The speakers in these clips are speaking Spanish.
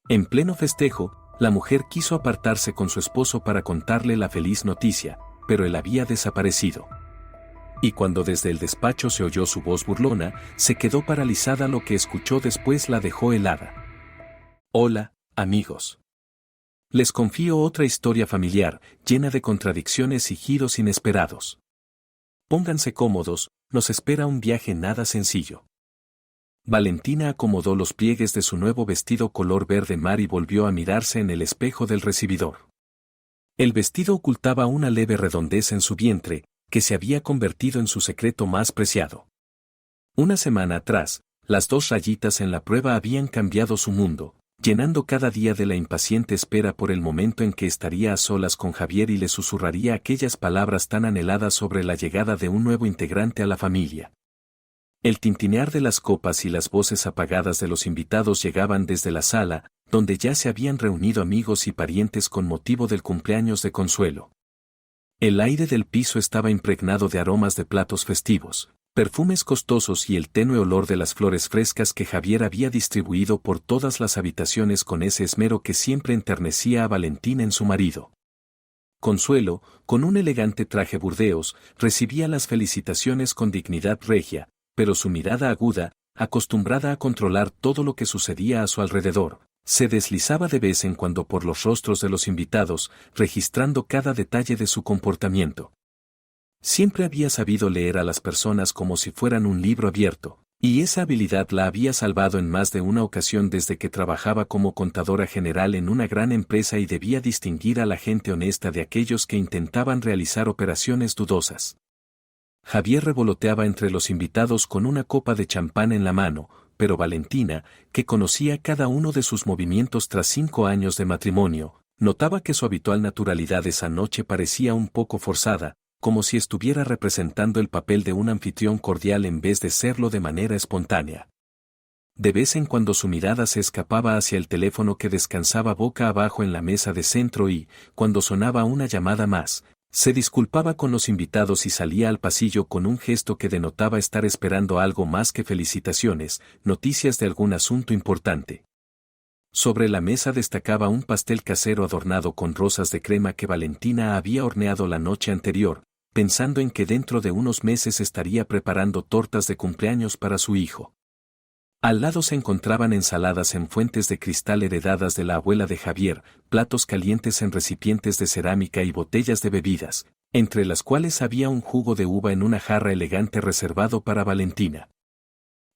En pleno festejo, la mujer quiso apartarse con su esposo para contarle la feliz noticia, pero él había desaparecido. Y cuando desde el despacho se oyó su voz burlona, se quedó paralizada. Lo que escuchó después la dejó helada. Hola, amigos. Les confío otra historia familiar, llena de contradicciones y giros inesperados. Pónganse cómodos, nos espera un viaje nada sencillo. Valentina acomodó los pliegues de su nuevo vestido color verde mar y volvió a mirarse en el espejo del recibidor. El vestido ocultaba una leve redondez en su vientre, que se había convertido en su secreto más preciado. Una semana atrás, las 2 rayitas en la prueba habían cambiado su mundo, llenando cada día de la impaciente espera por el momento en que estaría a solas con Javier y le susurraría aquellas palabras tan anheladas sobre la llegada de un nuevo integrante a la familia. El tintinear de las copas y las voces apagadas de los invitados llegaban desde la sala, donde ya se habían reunido amigos y parientes con motivo del cumpleaños de Consuelo. El aire del piso estaba impregnado de aromas de platos festivos, perfumes costosos y el tenue olor de las flores frescas que Javier había distribuido por todas las habitaciones con ese esmero que siempre enternecía a Valentina en su marido. Consuelo, con un elegante traje burdeos, recibía las felicitaciones con dignidad regia, pero su mirada aguda, acostumbrada a controlar todo lo que sucedía a su alrededor, se deslizaba de vez en cuando por los rostros de los invitados, registrando cada detalle de su comportamiento. Siempre había sabido leer a las personas como si fueran un libro abierto, y esa habilidad la había salvado en más de una ocasión desde que trabajaba como contadora general en una gran empresa y debía distinguir a la gente honesta de aquellos que intentaban realizar operaciones dudosas. Javier revoloteaba entre los invitados con una copa de champán en la mano, pero Valentina, que conocía cada uno de sus movimientos tras 5 años de matrimonio, notaba que su habitual naturalidad esa noche parecía un poco forzada, como si estuviera representando el papel de un anfitrión cordial en vez de serlo de manera espontánea. De vez en cuando su mirada se escapaba hacia el teléfono que descansaba boca abajo en la mesa de centro y, cuando sonaba una llamada más, se disculpaba con los invitados y salía al pasillo con un gesto que denotaba estar esperando algo más que felicitaciones, noticias de algún asunto importante. Sobre la mesa destacaba un pastel casero adornado con rosas de crema que Valentina había horneado la noche anterior, pensando en que dentro de unos meses estaría preparando tortas de cumpleaños para su hijo. Al lado se encontraban ensaladas en fuentes de cristal heredadas de la abuela de Javier, platos calientes en recipientes de cerámica y botellas de bebidas, entre las cuales había un jugo de uva en una jarra elegante reservado para Valentina.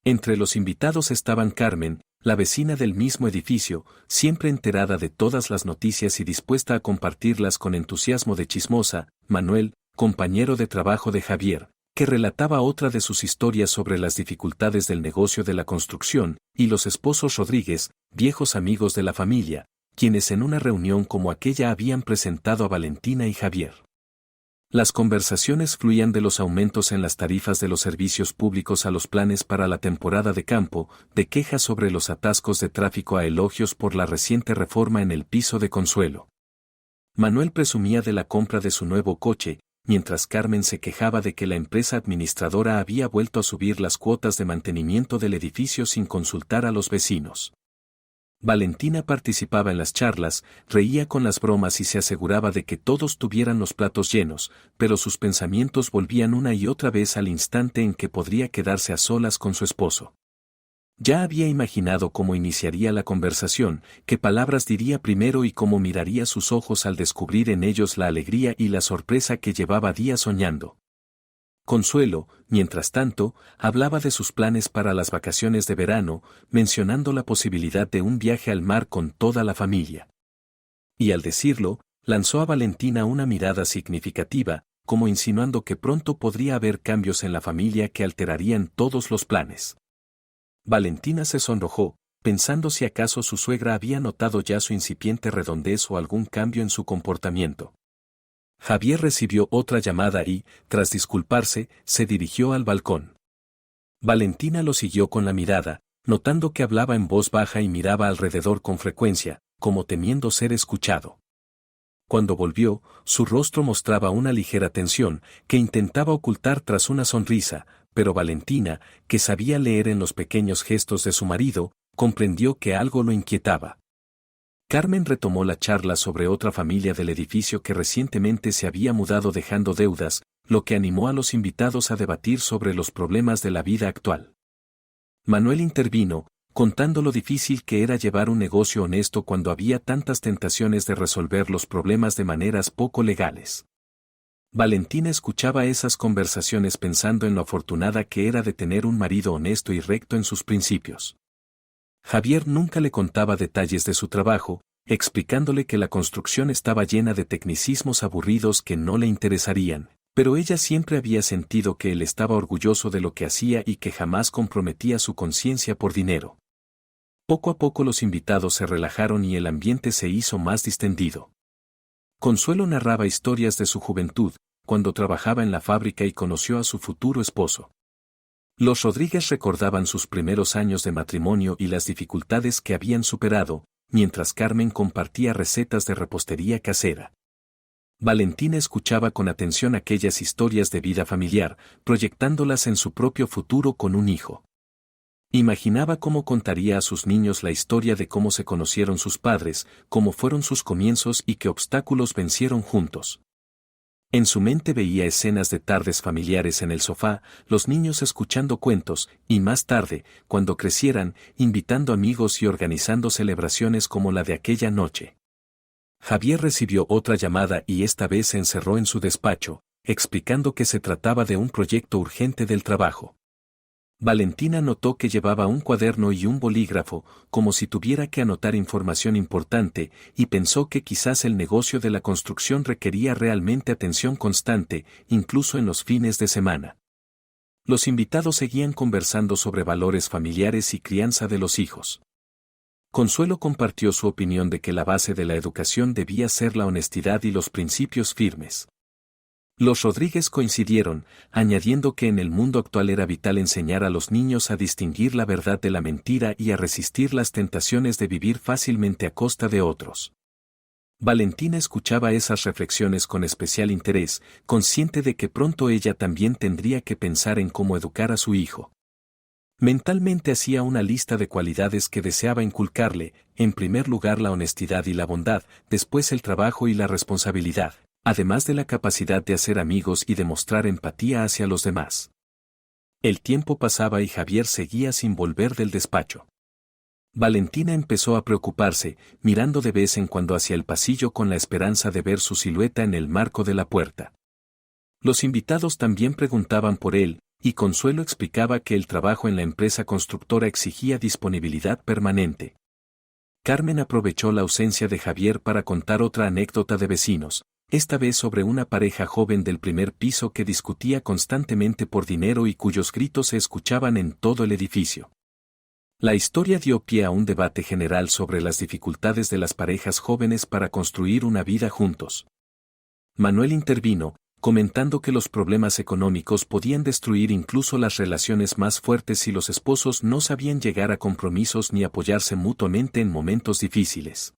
Entre los invitados estaban Carmen, la vecina del mismo edificio, siempre enterada de todas las noticias y dispuesta a compartirlas con entusiasmo de chismosa, Manuel, compañero de trabajo de Javier, que relataba otra de sus historias sobre las dificultades del negocio de la construcción, y los esposos Rodríguez, viejos amigos de la familia, quienes en una reunión como aquella habían presentado a Valentina y Javier. Las conversaciones fluían de los aumentos en las tarifas de los servicios públicos a los planes para la temporada de campo, de quejas sobre los atascos de tráfico a elogios por la reciente reforma en el piso de Consuelo. Manuel presumía de la compra de su nuevo coche, mientras Carmen se quejaba de que la empresa administradora había vuelto a subir las cuotas de mantenimiento del edificio sin consultar a los vecinos. Valentina participaba en las charlas, reía con las bromas y se aseguraba de que todos tuvieran los platos llenos, pero sus pensamientos volvían una y otra vez al instante en que podría quedarse a solas con su esposo. Ya había imaginado cómo iniciaría la conversación, qué palabras diría primero y cómo miraría sus ojos al descubrir en ellos la alegría y la sorpresa que llevaba días soñando. Consuelo, mientras tanto, hablaba de sus planes para las vacaciones de verano, mencionando la posibilidad de un viaje al mar con toda la familia. Y al decirlo, lanzó a Valentina una mirada significativa, como insinuando que pronto podría haber cambios en la familia que alterarían todos los planes. Valentina se sonrojó, pensando si acaso su suegra había notado ya su incipiente redondez o algún cambio en su comportamiento. Javier recibió otra llamada y, tras disculparse, se dirigió al balcón. Valentina lo siguió con la mirada, notando que hablaba en voz baja y miraba alrededor con frecuencia, como temiendo ser escuchado. Cuando volvió, su rostro mostraba una ligera tensión, que intentaba ocultar tras una sonrisa, pero Valentina, que sabía leer en los pequeños gestos de su marido, comprendió que algo lo inquietaba. Carmen retomó la charla sobre otra familia del edificio que recientemente se había mudado dejando deudas, lo que animó a los invitados a debatir sobre los problemas de la vida actual. Manuel intervino, contando lo difícil que era llevar un negocio honesto cuando había tantas tentaciones de resolver los problemas de maneras poco legales. Valentina escuchaba esas conversaciones pensando en lo afortunada que era de tener un marido honesto y recto en sus principios. Javier nunca le contaba detalles de su trabajo, explicándole que la construcción estaba llena de tecnicismos aburridos que no le interesarían, pero ella siempre había sentido que él estaba orgulloso de lo que hacía y que jamás comprometía su conciencia por dinero. Poco a poco los invitados se relajaron y el ambiente se hizo más distendido. Consuelo narraba historias de su juventud, cuando trabajaba en la fábrica y conoció a su futuro esposo. Los Rodríguez recordaban sus primeros años de matrimonio y las dificultades que habían superado, mientras Carmen compartía recetas de repostería casera. Valentina escuchaba con atención aquellas historias de vida familiar, proyectándolas en su propio futuro con un hijo. Imaginaba cómo contaría a sus niños la historia de cómo se conocieron sus padres, cómo fueron sus comienzos y qué obstáculos vencieron juntos. En su mente veía escenas de tardes familiares en el sofá, los niños escuchando cuentos, y más tarde, cuando crecieran, invitando amigos y organizando celebraciones como la de aquella noche. Javier recibió otra llamada y esta vez se encerró en su despacho, explicando que se trataba de un proyecto urgente del trabajo. Valentina notó que llevaba un cuaderno y un bolígrafo, como si tuviera que anotar información importante, y pensó que quizás el negocio de la construcción requería realmente atención constante, incluso en los fines de semana. Los invitados seguían conversando sobre valores familiares y crianza de los hijos. Consuelo compartió su opinión de que la base de la educación debía ser la honestidad y los principios firmes. Los Rodríguez coincidieron, añadiendo que en el mundo actual era vital enseñar a los niños a distinguir la verdad de la mentira y a resistir las tentaciones de vivir fácilmente a costa de otros. Valentina escuchaba esas reflexiones con especial interés, consciente de que pronto ella también tendría que pensar en cómo educar a su hijo. Mentalmente hacía una lista de cualidades que deseaba inculcarle, en primer lugar la honestidad y la bondad, después el trabajo y la responsabilidad, además de la capacidad de hacer amigos y demostrar empatía hacia los demás. El tiempo pasaba y Javier seguía sin volver del despacho. Valentina empezó a preocuparse, mirando de vez en cuando hacia el pasillo con la esperanza de ver su silueta en el marco de la puerta. Los invitados también preguntaban por él, y Consuelo explicaba que el trabajo en la empresa constructora exigía disponibilidad permanente. Carmen aprovechó la ausencia de Javier para contar otra anécdota de vecinos, esta vez sobre una pareja joven del primer piso que discutía constantemente por dinero y cuyos gritos se escuchaban en todo el edificio. La historia dio pie a un debate general sobre las dificultades de las parejas jóvenes para construir una vida juntos. Manuel intervino, comentando que los problemas económicos podían destruir incluso las relaciones más fuertes si los esposos no sabían llegar a compromisos ni apoyarse mutuamente en momentos difíciles.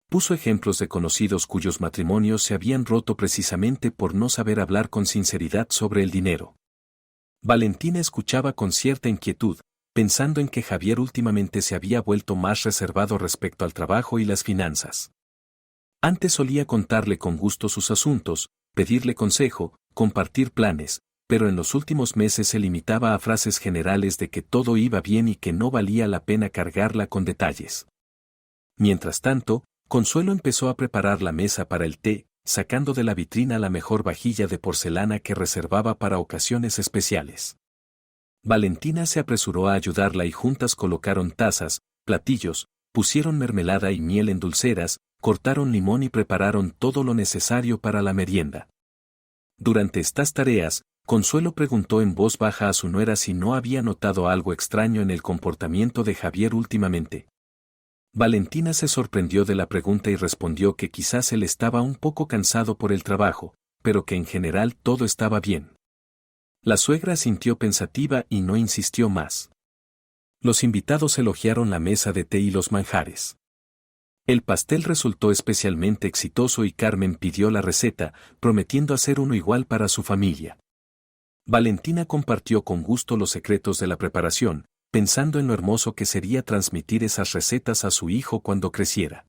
Puso ejemplos de conocidos cuyos matrimonios se habían roto precisamente por no saber hablar con sinceridad sobre el dinero. Valentina escuchaba con cierta inquietud, pensando en que Javier últimamente se había vuelto más reservado respecto al trabajo y las finanzas. Antes solía contarle con gusto sus asuntos, pedirle consejo, compartir planes, pero en los últimos meses se limitaba a frases generales de que todo iba bien y que no valía la pena cargarla con detalles. Mientras tanto, Consuelo empezó a preparar la mesa para el té, sacando de la vitrina la mejor vajilla de porcelana que reservaba para ocasiones especiales. Valentina se apresuró a ayudarla y juntas colocaron tazas, platillos, pusieron mermelada y miel en dulceras, cortaron limón y prepararon todo lo necesario para la merienda. Durante estas tareas, Consuelo preguntó en voz baja a su nuera si no había notado algo extraño en el comportamiento de Javier últimamente. Valentina se sorprendió de la pregunta y respondió que quizás él estaba un poco cansado por el trabajo, pero que en general todo estaba bien. La suegra sintió pensativa y no insistió más. Los invitados elogiaron la mesa de té y los manjares. El pastel resultó especialmente exitoso y Carmen pidió la receta, prometiendo hacer uno igual para su familia. Valentina compartió con gusto los secretos de la preparación, pensando en lo hermoso que sería transmitir esas recetas a su hijo cuando creciera.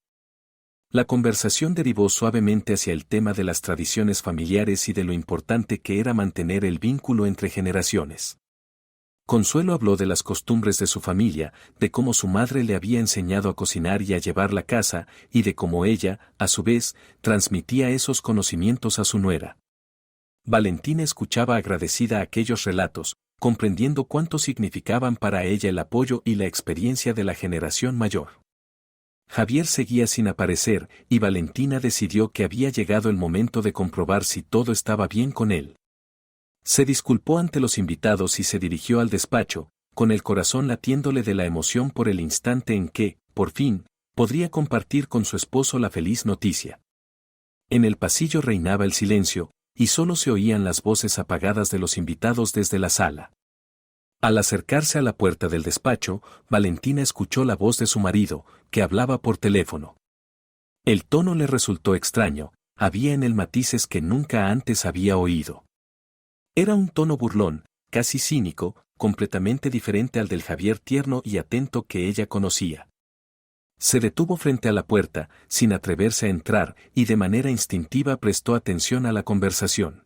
La conversación derivó suavemente hacia el tema de las tradiciones familiares y de lo importante que era mantener el vínculo entre generaciones. Consuelo habló de las costumbres de su familia, de cómo su madre le había enseñado a cocinar y a llevar la casa, y de cómo ella, a su vez, transmitía esos conocimientos a su nuera. Valentina escuchaba agradecida aquellos relatos, comprendiendo cuánto significaban para ella el apoyo y la experiencia de la generación mayor. Javier seguía sin aparecer, y Valentina decidió que había llegado el momento de comprobar si todo estaba bien con él. Se disculpó ante los invitados y se dirigió al despacho, con el corazón latiéndole de la emoción por el instante en que, por fin, podría compartir con su esposo la feliz noticia. En el pasillo reinaba el silencio, y solo se oían las voces apagadas de los invitados desde la sala. Al acercarse a la puerta del despacho, Valentina escuchó la voz de su marido, que hablaba por teléfono. El tono le resultó extraño, había en él matices que nunca antes había oído. Era un tono burlón, casi cínico, completamente diferente al del Javier tierno y atento que ella conocía. Se detuvo frente a la puerta, sin atreverse a entrar, y de manera instintiva prestó atención a la conversación.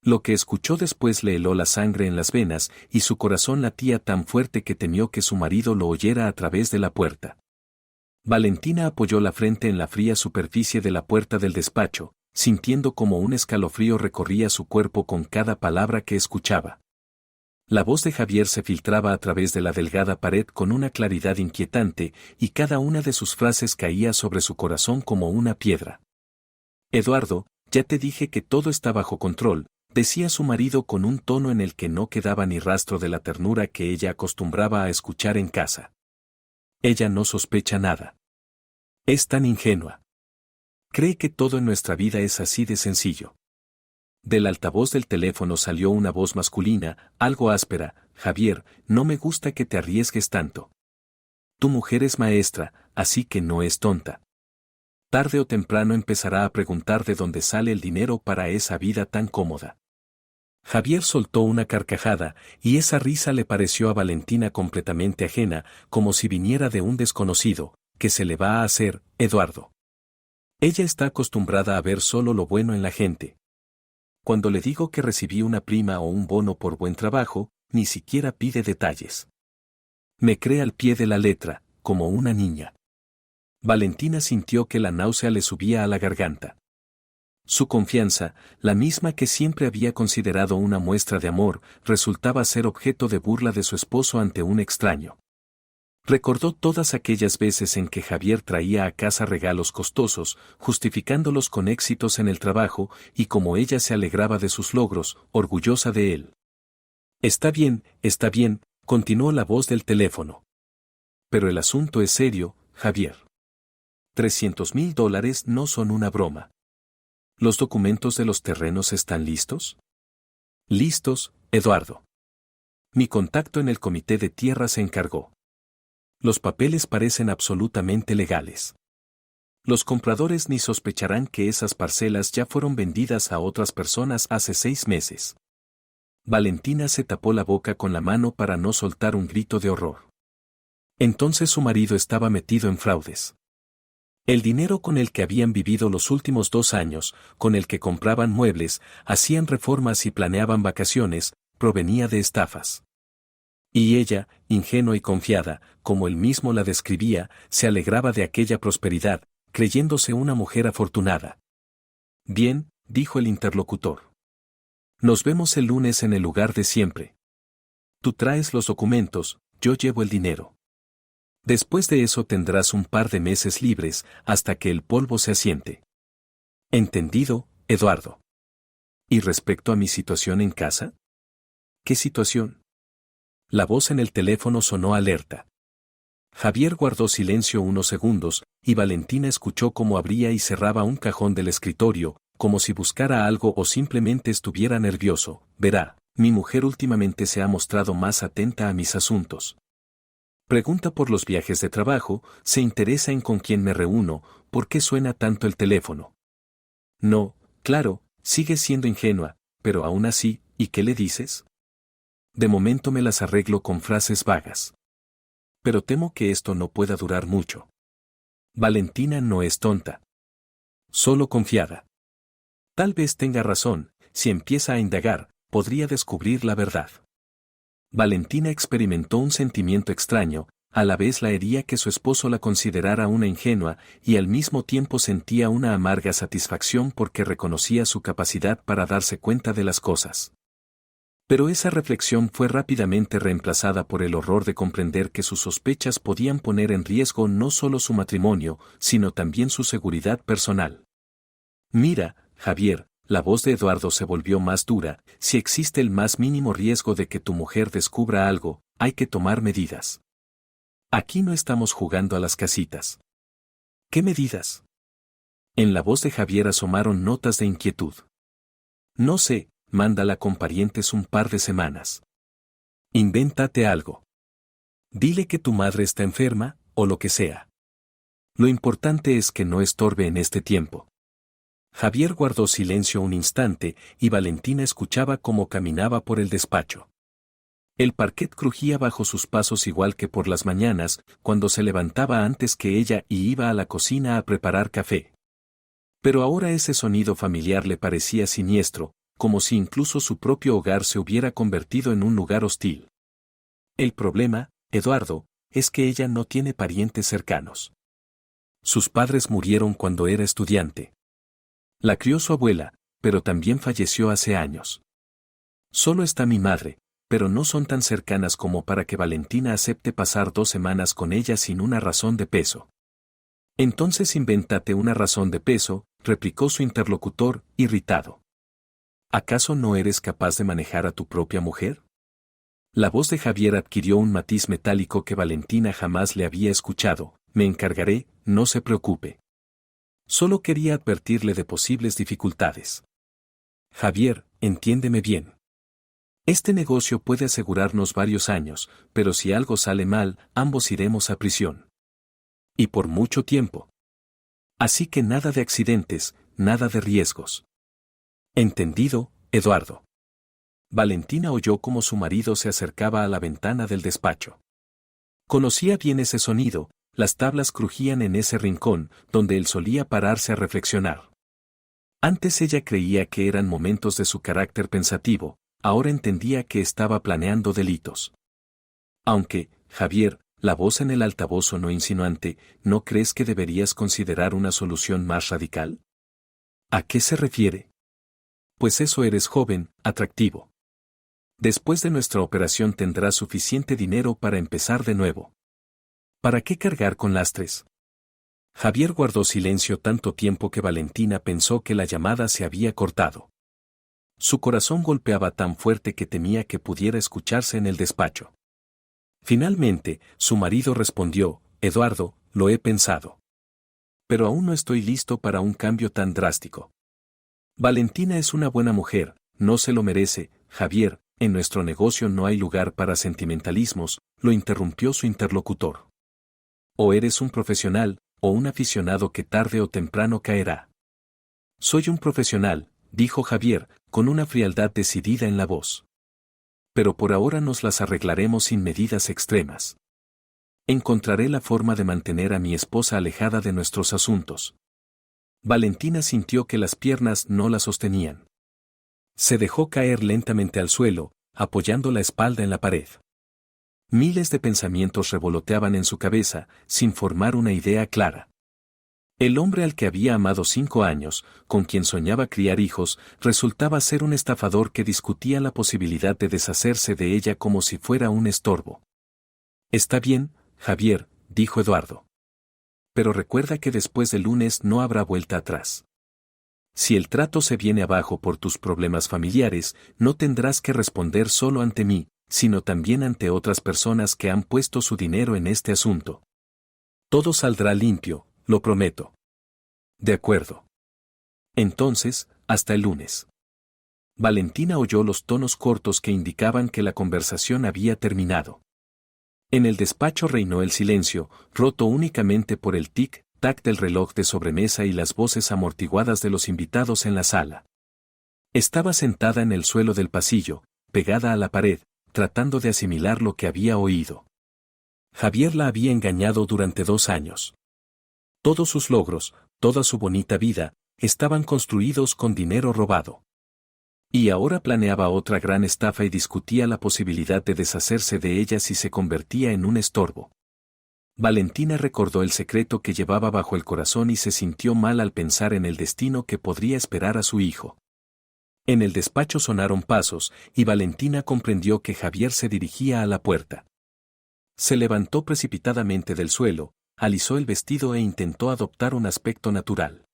Lo que escuchó después le heló la sangre en las venas, y su corazón latía tan fuerte que temió que su marido lo oyera a través de la puerta. Valentina apoyó la frente en la fría superficie de la puerta del despacho, sintiendo como un escalofrío recorría su cuerpo con cada palabra que escuchaba. La voz de Javier se filtraba a través de la delgada pared con una claridad inquietante, y cada una de sus frases caía sobre su corazón como una piedra. Eduardo, ya te dije que todo está bajo control, decía su marido con un tono en el que no quedaba ni rastro de la ternura que ella acostumbraba a escuchar en casa. Ella no sospecha nada. Es tan ingenua. Cree que todo en nuestra vida es así de sencillo. Del altavoz del teléfono salió una voz masculina, algo áspera: Javier, no me gusta que te arriesgues tanto. Tu mujer es maestra, así que no es tonta. Tarde o temprano empezará a preguntar de dónde sale el dinero para esa vida tan cómoda. Javier soltó una carcajada, y esa risa le pareció a Valentina completamente ajena, como si viniera de un desconocido. ¿Qué se le va a hacer, Eduardo? Ella está acostumbrada a ver solo lo bueno en la gente. Cuando le digo que recibí una prima o un bono por buen trabajo, ni siquiera pide detalles. Me cree al pie de la letra, como una niña. Valentina sintió que la náusea le subía a la garganta. Su confianza, la misma que siempre había considerado una muestra de amor, resultaba ser objeto de burla de su esposo ante un extraño. Recordó todas aquellas veces en que Javier traía a casa regalos costosos, justificándolos con éxitos en el trabajo, y cómo ella se alegraba de sus logros, orgullosa de él. Está bien, continuó la voz del teléfono. Pero el asunto es serio, Javier. $300,000 no son una broma. ¿Los documentos de los terrenos están listos? Listos, Eduardo. Mi contacto en el comité de tierra se encargó. Los papeles parecen absolutamente legales. Los compradores ni sospecharán que esas parcelas ya fueron vendidas a otras personas hace 6 meses. Valentina se tapó la boca con la mano para no soltar un grito de horror. Entonces su marido estaba metido en fraudes. El dinero con el que habían vivido los últimos 2 años, con el que compraban muebles, hacían reformas y planeaban vacaciones, provenía de estafas. Y ella, ingenua y confiada, como él mismo la describía, se alegraba de aquella prosperidad, creyéndose una mujer afortunada. Bien, dijo el interlocutor. Nos vemos el lunes en el lugar de siempre. Tú traes los documentos, yo llevo el dinero. Después de eso tendrás un par de meses libres, hasta que el polvo se asiente. ¿Entendido, Eduardo? ¿Y respecto a mi situación en casa? ¿Qué situación? La voz en el teléfono sonó alerta. Javier guardó silencio unos segundos, y Valentina escuchó cómo abría y cerraba un cajón del escritorio, como si buscara algo o simplemente estuviera nervioso. Verá, mi mujer últimamente se ha mostrado más atenta a mis asuntos. Pregunta por los viajes de trabajo, se interesa en con quién me reúno, ¿por qué suena tanto el teléfono? No, claro, sigue siendo ingenua, pero aún así, ¿y qué le dices? De momento me las arreglo con frases vagas. Pero temo que esto no pueda durar mucho. Valentina no es tonta. Solo confiada. Tal vez tenga razón, si empieza a indagar, podría descubrir la verdad. Valentina experimentó un sentimiento extraño, a la vez la hería que su esposo la considerara una ingenua, y al mismo tiempo sentía una amarga satisfacción porque reconocía su capacidad para darse cuenta de las cosas. Pero esa reflexión fue rápidamente reemplazada por el horror de comprender que sus sospechas podían poner en riesgo no solo su matrimonio, sino también su seguridad personal. Mira, Javier, la voz de Eduardo se volvió más dura, si existe el más mínimo riesgo de que tu mujer descubra algo, hay que tomar medidas. Aquí no estamos jugando a las casitas. ¿Qué medidas? En la voz de Javier asomaron notas de inquietud. No sé, mándala con parientes un par de semanas. Invéntate algo. Dile que tu madre está enferma, o lo que sea. Lo importante es que no estorbe en este tiempo. Javier guardó silencio un instante y Valentina escuchaba cómo caminaba por el despacho. El parquet crujía bajo sus pasos igual que por las mañanas, cuando se levantaba antes que ella y iba a la cocina a preparar café. Pero ahora ese sonido familiar le parecía siniestro, como si incluso su propio hogar se hubiera convertido en un lugar hostil. El problema, Eduardo, es que ella no tiene parientes cercanos. Sus padres murieron cuando era estudiante. La crió su abuela, pero también falleció hace años. Solo está mi madre, pero no son tan cercanas como para que Valentina acepte pasar 2 semanas con ella sin una razón de peso. Entonces invéntate una razón de peso, replicó su interlocutor, irritado. ¿Acaso no eres capaz de manejar a tu propia mujer? La voz de Javier adquirió un matiz metálico que Valentina jamás le había escuchado. Me encargaré, no se preocupe. Solo quería advertirle de posibles dificultades. Javier, entiéndeme bien. Este negocio puede asegurarnos varios años, pero si algo sale mal, ambos iremos a prisión. Y por mucho tiempo. Así que nada de accidentes, nada de riesgos. Entendido, Eduardo. Valentina oyó cómo su marido se acercaba a la ventana del despacho. Conocía bien ese sonido, las tablas crujían en ese rincón, donde él solía pararse a reflexionar. Antes ella creía que eran momentos de su carácter pensativo, ahora entendía que estaba planeando delitos. Aunque, Javier, la voz en el altavoz sonó insinuante, ¿no crees que deberías considerar una solución más radical? ¿A qué se refiere? Pues eso, eres joven, atractivo. Después de nuestra operación tendrás suficiente dinero para empezar de nuevo. ¿Para qué cargar con lastres? Javier guardó silencio tanto tiempo que Valentina pensó que la llamada se había cortado. Su corazón golpeaba tan fuerte que temía que pudiera escucharse en el despacho. Finalmente, su marido respondió, Eduardo, lo he pensado. Pero aún no estoy listo para un cambio tan drástico. Valentina es una buena mujer, no se lo merece, Javier, en nuestro negocio no hay lugar para sentimentalismos, lo interrumpió su interlocutor. O eres un profesional, o un aficionado que tarde o temprano caerá. Soy un profesional, dijo Javier, con una frialdad decidida en la voz. Pero por ahora nos las arreglaremos sin medidas extremas. Encontraré la forma de mantener a mi esposa alejada de nuestros asuntos. Valentina sintió que las piernas no la sostenían. Se dejó caer lentamente al suelo, apoyando la espalda en la pared. Miles de pensamientos revoloteaban en su cabeza, sin formar una idea clara. El hombre al que había amado 5 años, con quien soñaba criar hijos, resultaba ser un estafador que discutía la posibilidad de deshacerse de ella como si fuera un estorbo. Está bien, Javier, dijo Eduardo. Pero recuerda que después del lunes no habrá vuelta atrás. Si el trato se viene abajo por tus problemas familiares, no tendrás que responder solo ante mí, sino también ante otras personas que han puesto su dinero en este asunto. Todo saldrá limpio, lo prometo. De acuerdo. Entonces, hasta el lunes. Valentina oyó los tonos cortos que indicaban que la conversación había terminado. En el despacho reinó el silencio, roto únicamente por el tic-tac del reloj de sobremesa y las voces amortiguadas de los invitados en la sala. Estaba sentada en el suelo del pasillo, pegada a la pared, tratando de asimilar lo que había oído. Javier la había engañado durante 2 años. Todos sus logros, toda su bonita vida, estaban construidos con dinero robado. Y ahora planeaba otra gran estafa y discutía la posibilidad de deshacerse de ella si se convertía en un estorbo. Valentina recordó el secreto que llevaba bajo el corazón y se sintió mal al pensar en el destino que podría esperar a su hijo. En el despacho sonaron pasos, y Valentina comprendió que Javier se dirigía a la puerta. Se levantó precipitadamente del suelo, alisó el vestido e intentó adoptar un aspecto natural.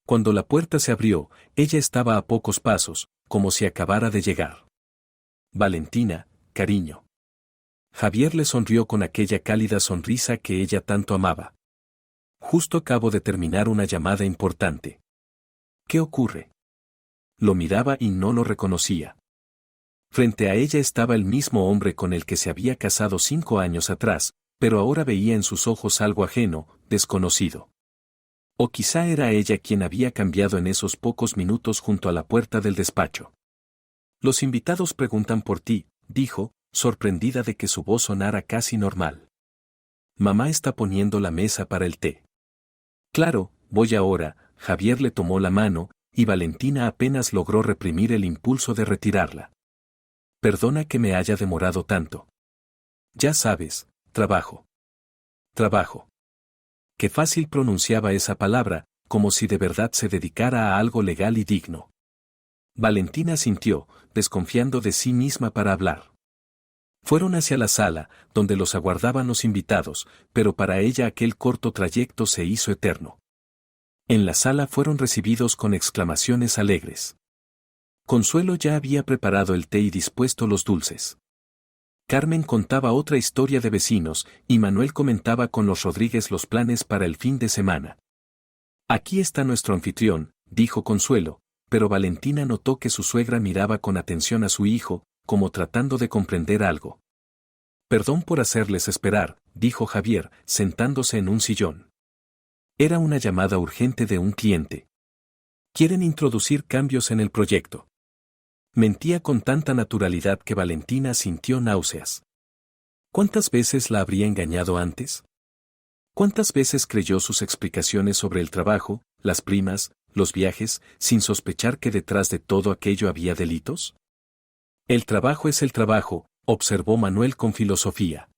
Cuando la puerta se abrió, ella estaba a pocos pasos, como si acabara de llegar. Valentina, cariño. Javier le sonrió con aquella cálida sonrisa que ella tanto amaba. Justo acabo de terminar una llamada importante. ¿Qué ocurre? Lo miraba y no lo reconocía. Frente a ella estaba el mismo hombre con el que se había casado 5 años atrás, pero ahora veía en sus ojos algo ajeno, desconocido. O quizá era ella quien había cambiado en esos pocos minutos junto a la puerta del despacho. Los invitados preguntan por ti, dijo, sorprendida de que su voz sonara casi normal. Mamá está poniendo la mesa para el té. Claro, voy ahora. Javier le tomó la mano, y Valentina apenas logró reprimir el impulso de retirarla. Perdona que me haya demorado tanto. Ya sabes, trabajo. Trabajo. Qué fácil pronunciaba esa palabra, como si de verdad se dedicara a algo legal y digno. Valentina sintió, desconfiando de sí misma para hablar. Fueron hacia la sala, donde los aguardaban los invitados, pero para ella aquel corto trayecto se hizo eterno. En la sala fueron recibidos con exclamaciones alegres. Consuelo ya había preparado el té y dispuesto los dulces. Carmen contaba otra historia de vecinos, y Manuel comentaba con los Rodríguez los planes para el fin de semana. Aquí está nuestro anfitrión, dijo Consuelo, pero Valentina notó que su suegra miraba con atención a su hijo, como tratando de comprender algo. Perdón por hacerles esperar, dijo Javier, sentándose en un sillón. Era una llamada urgente de un cliente. Quieren introducir cambios en el proyecto. Mentía con tanta naturalidad que Valentina sintió náuseas. ¿Cuántas veces la habría engañado antes? ¿Cuántas veces creyó sus explicaciones sobre el trabajo, las primas, los viajes, sin sospechar que detrás de todo aquello había delitos? El trabajo es el trabajo, observó Manuel con filosofía.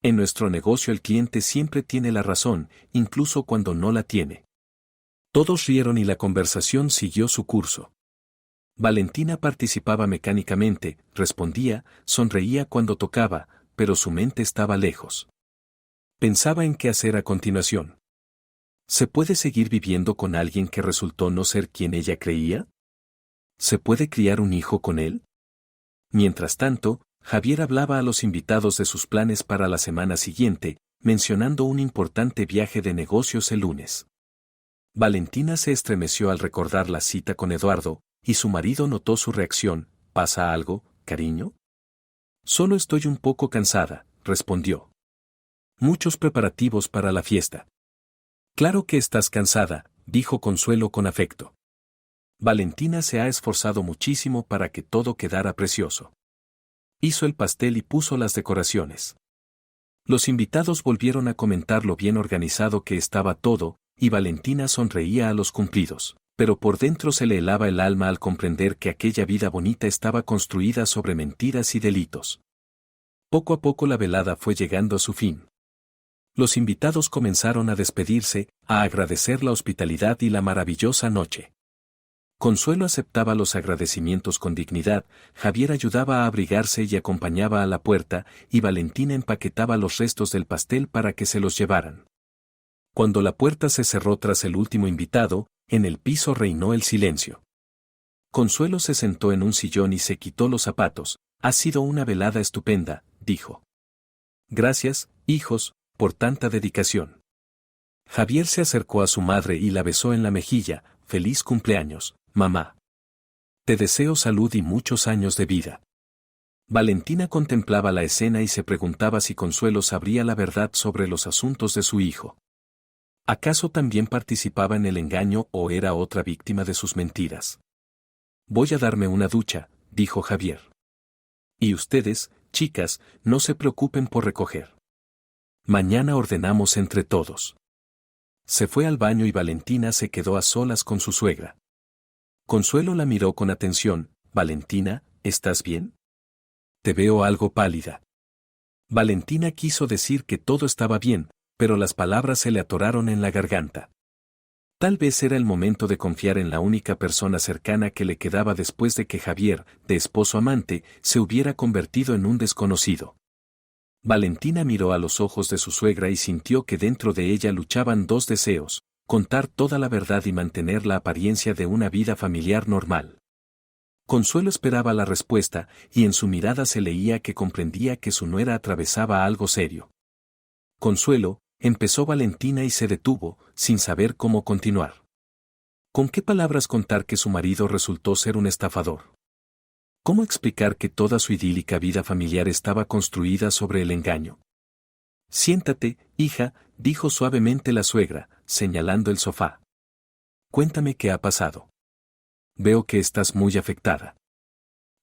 En nuestro negocio el cliente siempre tiene la razón, incluso cuando no la tiene. Todos rieron y la conversación siguió su curso. Valentina participaba mecánicamente, respondía, sonreía cuando tocaba, pero su mente estaba lejos. Pensaba en qué hacer a continuación. ¿Se puede seguir viviendo con alguien que resultó no ser quien ella creía? ¿Se puede criar un hijo con él? Mientras tanto, Javier hablaba a los invitados de sus planes para la semana siguiente, mencionando un importante viaje de negocios el lunes. Valentina se estremeció al recordar la cita con Eduardo, y su marido notó su reacción. ¿Pasa algo, cariño? Solo estoy un poco cansada, respondió. Muchos preparativos para la fiesta. Claro que estás cansada, dijo Consuelo con afecto. Valentina se ha esforzado muchísimo para que todo quedara precioso. Hizo el pastel y puso las decoraciones. Los invitados volvieron a comentar lo bien organizado que estaba todo, y Valentina sonreía a los cumplidos, pero por dentro se le helaba el alma al comprender que aquella vida bonita estaba construida sobre mentiras y delitos. Poco a poco la velada fue llegando a su fin. Los invitados comenzaron a despedirse, a agradecer la hospitalidad y la maravillosa noche. Consuelo aceptaba los agradecimientos con dignidad, Javier ayudaba a abrigarse y acompañaba a la puerta, y Valentina empaquetaba los restos del pastel para que se los llevaran. Cuando la puerta se cerró tras el último invitado, en el piso reinó el silencio. Consuelo se sentó en un sillón y se quitó los zapatos. Ha sido una velada estupenda, dijo. Gracias, hijos, por tanta dedicación. Javier se acercó a su madre y la besó en la mejilla. Feliz cumpleaños, mamá. Te deseo salud y muchos años de vida. Valentina contemplaba la escena y se preguntaba si Consuelo sabría la verdad sobre los asuntos de su hijo. ¿Acaso también participaba en el engaño o era otra víctima de sus mentiras? Voy a darme una ducha, dijo Javier. Y ustedes, chicas, no se preocupen por recoger. Mañana ordenamos entre todos. Se fue al baño y Valentina se quedó a solas con su suegra. Consuelo la miró con atención. Valentina, ¿estás bien? Te veo algo pálida. Valentina quiso decir que todo estaba bien, pero las palabras se le atoraron en la garganta. Tal vez era el momento de confiar en la única persona cercana que le quedaba después de que Javier, de esposo amante, se hubiera convertido en un desconocido. Valentina miró a los ojos de su suegra y sintió que dentro de ella luchaban dos deseos: contar toda la verdad y mantener la apariencia de una vida familiar normal. Consuelo esperaba la respuesta, y en su mirada se leía que comprendía que su nuera atravesaba algo serio. Consuelo, empezó Valentina y se detuvo, sin saber cómo continuar. ¿Con qué palabras contar que su marido resultó ser un estafador? ¿Cómo explicar que toda su idílica vida familiar estaba construida sobre el engaño? Siéntate, hija, dijo suavemente la suegra, señalando el sofá. Cuéntame qué ha pasado. Veo que estás muy afectada.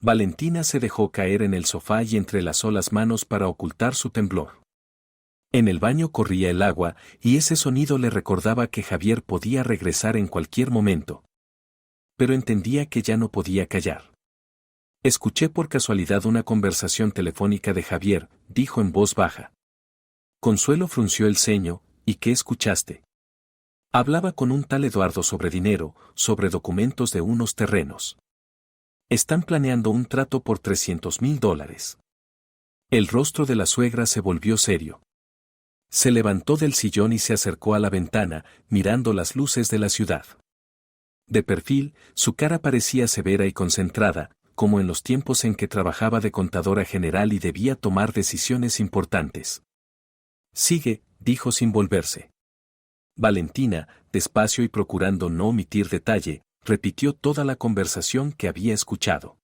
Valentina se dejó caer en el sofá y entrelazó las manos para ocultar su temblor. En el baño corría el agua, y ese sonido le recordaba que Javier podía regresar en cualquier momento. Pero entendía que ya no podía callar. Escuché por casualidad una conversación telefónica de Javier, dijo en voz baja. Consuelo frunció el ceño. ¿Y qué escuchaste? Hablaba con un tal Eduardo sobre dinero, sobre documentos de unos terrenos. Están planeando un trato por $300,000. El rostro de la suegra se volvió serio. Se levantó del sillón y se acercó a la ventana, mirando las luces de la ciudad. De perfil, su cara parecía severa y concentrada, como en los tiempos en que trabajaba de contadora general y debía tomar decisiones importantes. Sigue, dijo sin volverse. Valentina, despacio y procurando no omitir detalle, repitió toda la conversación que había escuchado.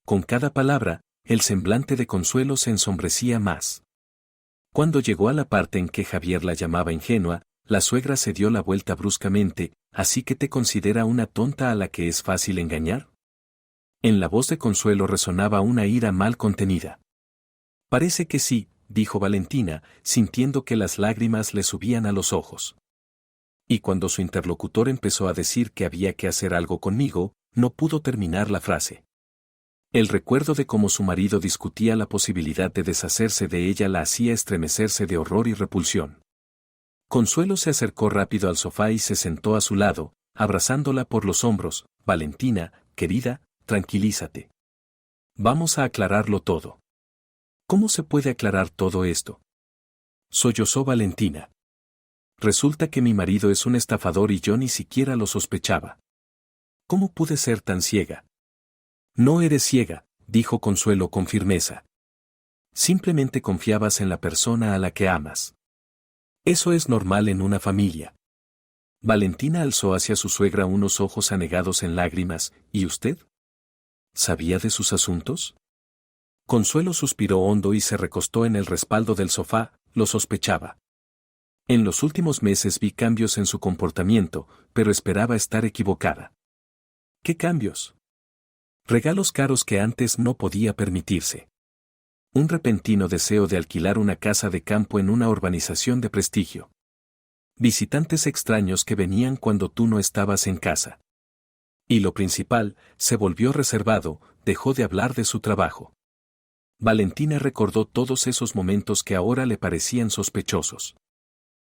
Con cada palabra, el semblante de Consuelo se ensombrecía más. Cuando llegó a la parte en que Javier la llamaba ingenua, la suegra se dio la vuelta bruscamente. ¿Así que te considera una tonta a la que es fácil engañar? En la voz de Consuelo resonaba una ira mal contenida. Parece que sí, dijo Valentina, sintiendo que las lágrimas le subían a los ojos. Y cuando su interlocutor empezó a decir que había que hacer algo conmigo, no pudo terminar la frase. El recuerdo de cómo su marido discutía la posibilidad de deshacerse de ella la hacía estremecerse de horror y repulsión. Consuelo se acercó rápido al sofá y se sentó a su lado, abrazándola por los hombros. Valentina, querida, tranquilízate. Vamos a aclararlo todo. ¿Cómo se puede aclarar todo esto? Sollozó Valentina. Resulta que mi marido es un estafador y yo ni siquiera lo sospechaba. ¿Cómo pude ser tan ciega? No eres ciega, dijo Consuelo con firmeza. Simplemente confiabas en la persona a la que amas. Eso es normal en una familia. Valentina alzó hacia su suegra unos ojos anegados en lágrimas. ¿Y usted? ¿Sabía de sus asuntos? Consuelo suspiró hondo y se recostó en el respaldo del sofá. Lo sospechaba. En los últimos meses vi cambios en su comportamiento, pero esperaba estar equivocada. ¿Qué cambios? Regalos caros que antes no podía permitirse. Un repentino deseo de alquilar una casa de campo en una urbanización de prestigio. Visitantes extraños que venían cuando tú no estabas en casa. Y lo principal, se volvió reservado, dejó de hablar de su trabajo. Valentina recordó todos esos momentos que ahora le parecían sospechosos.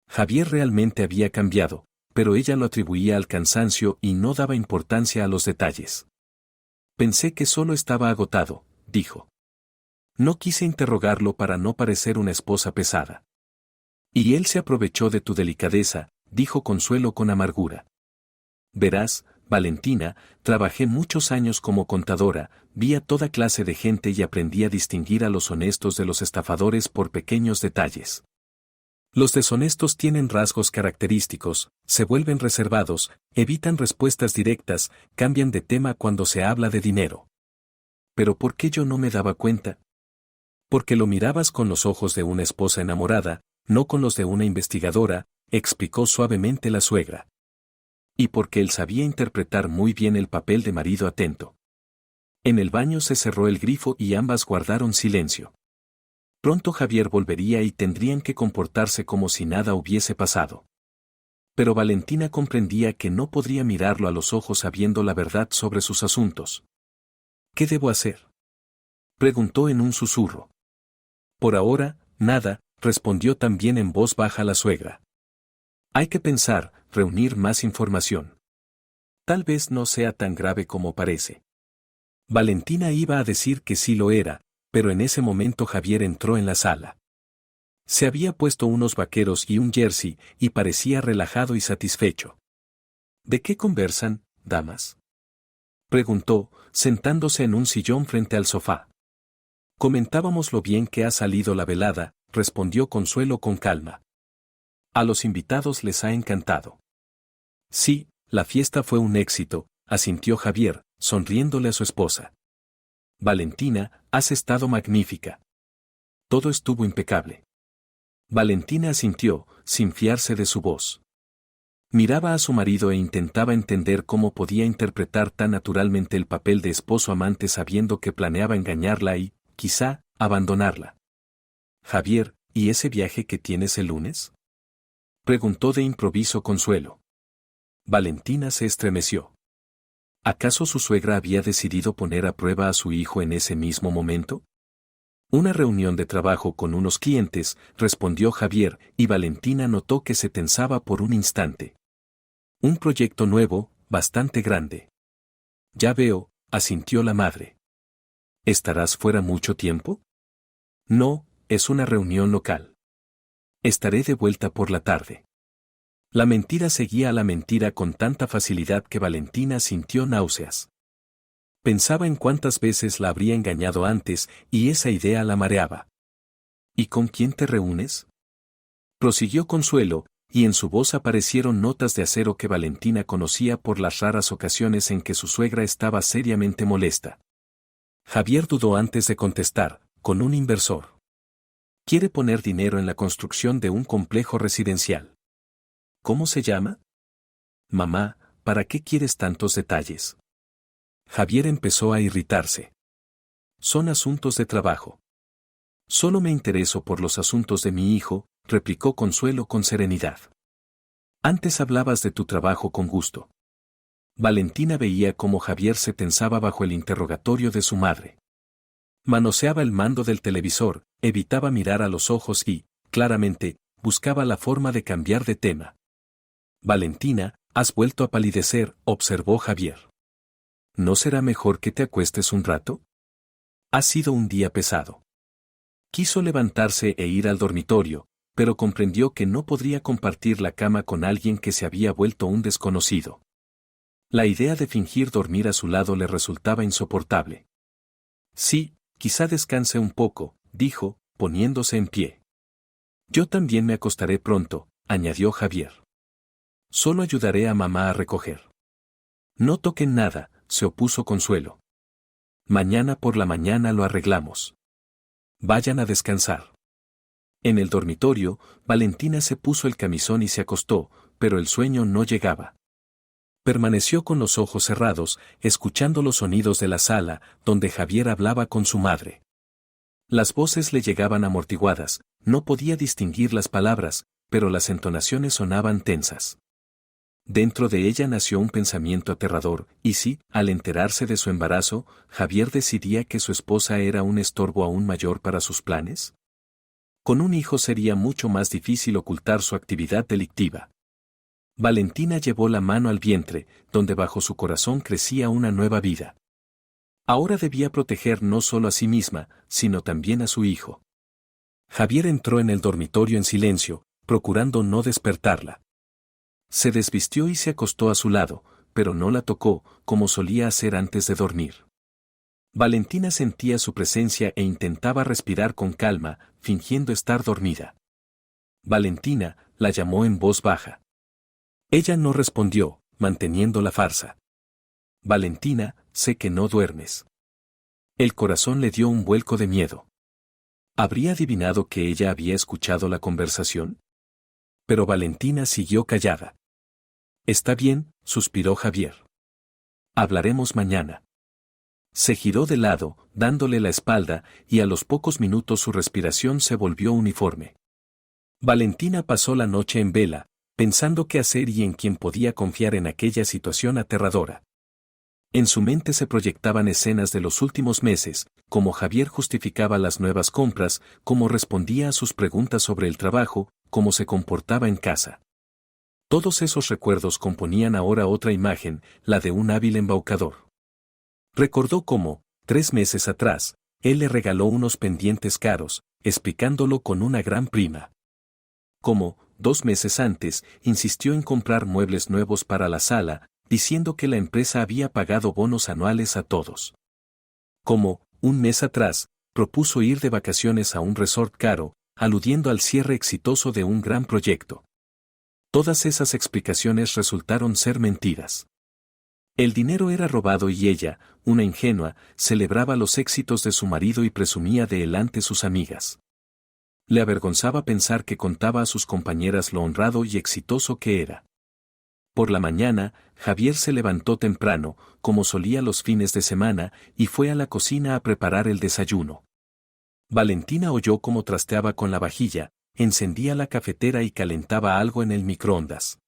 Javier realmente había cambiado, pero ella lo atribuía al cansancio y no daba importancia a los detalles. Pensé que solo estaba agotado, dijo. No quise interrogarlo para no parecer una esposa pesada. Y él se aprovechó de tu delicadeza, dijo Consuelo con amargura. Verás, Valentina, trabajé muchos años como contadora, vi a toda clase de gente y aprendí a distinguir a los honestos de los estafadores por pequeños detalles. Los deshonestos tienen rasgos característicos, se vuelven reservados, evitan respuestas directas, cambian de tema cuando se habla de dinero. ¿Pero por qué yo no me daba cuenta? Porque lo mirabas con los ojos de una esposa enamorada, no con los de una investigadora, explicó suavemente la suegra. Y porque él sabía interpretar muy bien el papel de marido atento. En el baño se cerró el grifo y ambas guardaron silencio. Pronto Javier volvería y tendrían que comportarse como si nada hubiese pasado. Pero Valentina comprendía que no podría mirarlo a los ojos sabiendo la verdad sobre sus asuntos. ¿Qué debo hacer?, preguntó en un susurro. Por ahora, nada, respondió también en voz baja la suegra. Hay que pensar, reunir más información. Tal vez no sea tan grave como parece. Valentina iba a decir que sí lo era, pero en ese momento Javier entró en la sala. Se había puesto unos vaqueros y un jersey, y parecía relajado y satisfecho. ¿De qué conversan, damas?, preguntó, sentándose en un sillón frente al sofá. Comentábamos lo bien que ha salido la velada, respondió Consuelo con calma. A los invitados les ha encantado. Sí, la fiesta fue un éxito, asintió Javier, sonriéndole a su esposa. Valentina, has estado magnífica. Todo estuvo impecable. Valentina asintió, sin fiarse de su voz. Miraba a su marido e intentaba entender cómo podía interpretar tan naturalmente el papel de esposo amante sabiendo que planeaba engañarla y, quizá, abandonarla. Javier, ¿y ese viaje que tienes el lunes?, preguntó de improviso Consuelo. Valentina se estremeció. ¿Acaso su suegra había decidido poner a prueba a su hijo en ese mismo momento? Una reunión de trabajo con unos clientes, respondió Javier, y Valentina notó que se tensaba por un instante. Un proyecto nuevo, bastante grande. Ya veo, asintió la madre. ¿Estarás fuera mucho tiempo? No, es una reunión local. Estaré de vuelta por la tarde. La mentira seguía a la mentira con tanta facilidad que Valentina sintió náuseas. Pensaba en cuántas veces la habría engañado antes, y esa idea la mareaba. ¿Y con quién te reúnes?, prosiguió Consuelo, y en su voz aparecieron notas de acero que Valentina conocía por las raras ocasiones en que su suegra estaba seriamente molesta. Javier dudó antes de contestar, con un inversor. Quiere poner dinero en la construcción de un complejo residencial. ¿Cómo se llama? Mamá, ¿para qué quieres tantos detalles? Javier empezó a irritarse. Son asuntos de trabajo. Solo me intereso por los asuntos de mi hijo, replicó Consuelo con serenidad. Antes hablabas de tu trabajo con gusto. Valentina veía cómo Javier se tensaba bajo el interrogatorio de su madre. Manoseaba el mando del televisor, evitaba mirar a los ojos y, claramente, buscaba la forma de cambiar de tema. Valentina, has vuelto a palidecer, observó Javier. ¿No será mejor que te acuestes un rato? Ha sido un día pesado. Quiso levantarse e ir al dormitorio, pero comprendió que no podría compartir la cama con alguien que se había vuelto un desconocido. La idea de fingir dormir a su lado le resultaba insoportable. Sí, quizá descanse un poco, dijo, poniéndose en pie. Yo también me acostaré pronto, añadió Javier. Solo ayudaré a mamá a recoger. No toquen nada, se opuso Consuelo. Mañana por la mañana lo arreglamos. Vayan a descansar. En el dormitorio, Valentina se puso el camisón y se acostó, pero el sueño no llegaba. Permaneció con los ojos cerrados, escuchando los sonidos de la sala, donde Javier hablaba con su madre. Las voces le llegaban amortiguadas, no podía distinguir las palabras, pero las entonaciones sonaban tensas. Dentro de ella nació un pensamiento aterrador, y si, al enterarse de su embarazo, Javier decidía que su esposa era un estorbo aún mayor para sus planes. Con un hijo sería mucho más difícil ocultar su actividad delictiva. Valentina llevó la mano al vientre, donde bajo su corazón crecía una nueva vida. Ahora debía proteger no solo a sí misma, sino también a su hijo. Javier entró en el dormitorio en silencio, procurando no despertarla. Se desvistió y se acostó a su lado, pero no la tocó, como solía hacer antes de dormir. Valentina sentía su presencia e intentaba respirar con calma, fingiendo estar dormida. Valentina, la llamó en voz baja. Ella no respondió, manteniendo la farsa. Valentina, sé que no duermes. El corazón le dio un vuelco de miedo. ¿Habría adivinado que ella había escuchado la conversación? Pero Valentina siguió callada. Está bien, suspiró Javier. Hablaremos mañana. Se giró de lado, dándole la espalda, y a los pocos minutos su respiración se volvió uniforme. Valentina pasó la noche en vela, pensando qué hacer y en quién podía confiar en aquella situación aterradora. En su mente se proyectaban escenas de los últimos meses, cómo Javier justificaba las nuevas compras, cómo respondía a sus preguntas sobre el trabajo, cómo se comportaba en casa. Todos esos recuerdos componían ahora otra imagen, la de un hábil embaucador. Recordó cómo, 3 meses atrás, él le regaló unos pendientes caros, explicándolo con una gran prima. Cómo, 2 meses antes, insistió en comprar muebles nuevos para la sala, diciendo que la empresa había pagado bonos anuales a todos. Cómo, 1 mes atrás, propuso ir de vacaciones a un resort caro, aludiendo al cierre exitoso de un gran proyecto. Todas esas explicaciones resultaron ser mentiras. El dinero era robado y ella, una ingenua, celebraba los éxitos de su marido y presumía de él ante sus amigas. Le avergonzaba pensar que contaba a sus compañeras lo honrado y exitoso que era. Por la mañana, Javier se levantó temprano, como solía los fines de semana, y fue a la cocina a preparar el desayuno. Valentina oyó cómo trasteaba con la vajilla, encendía la cafetera y calentaba algo en el microondas.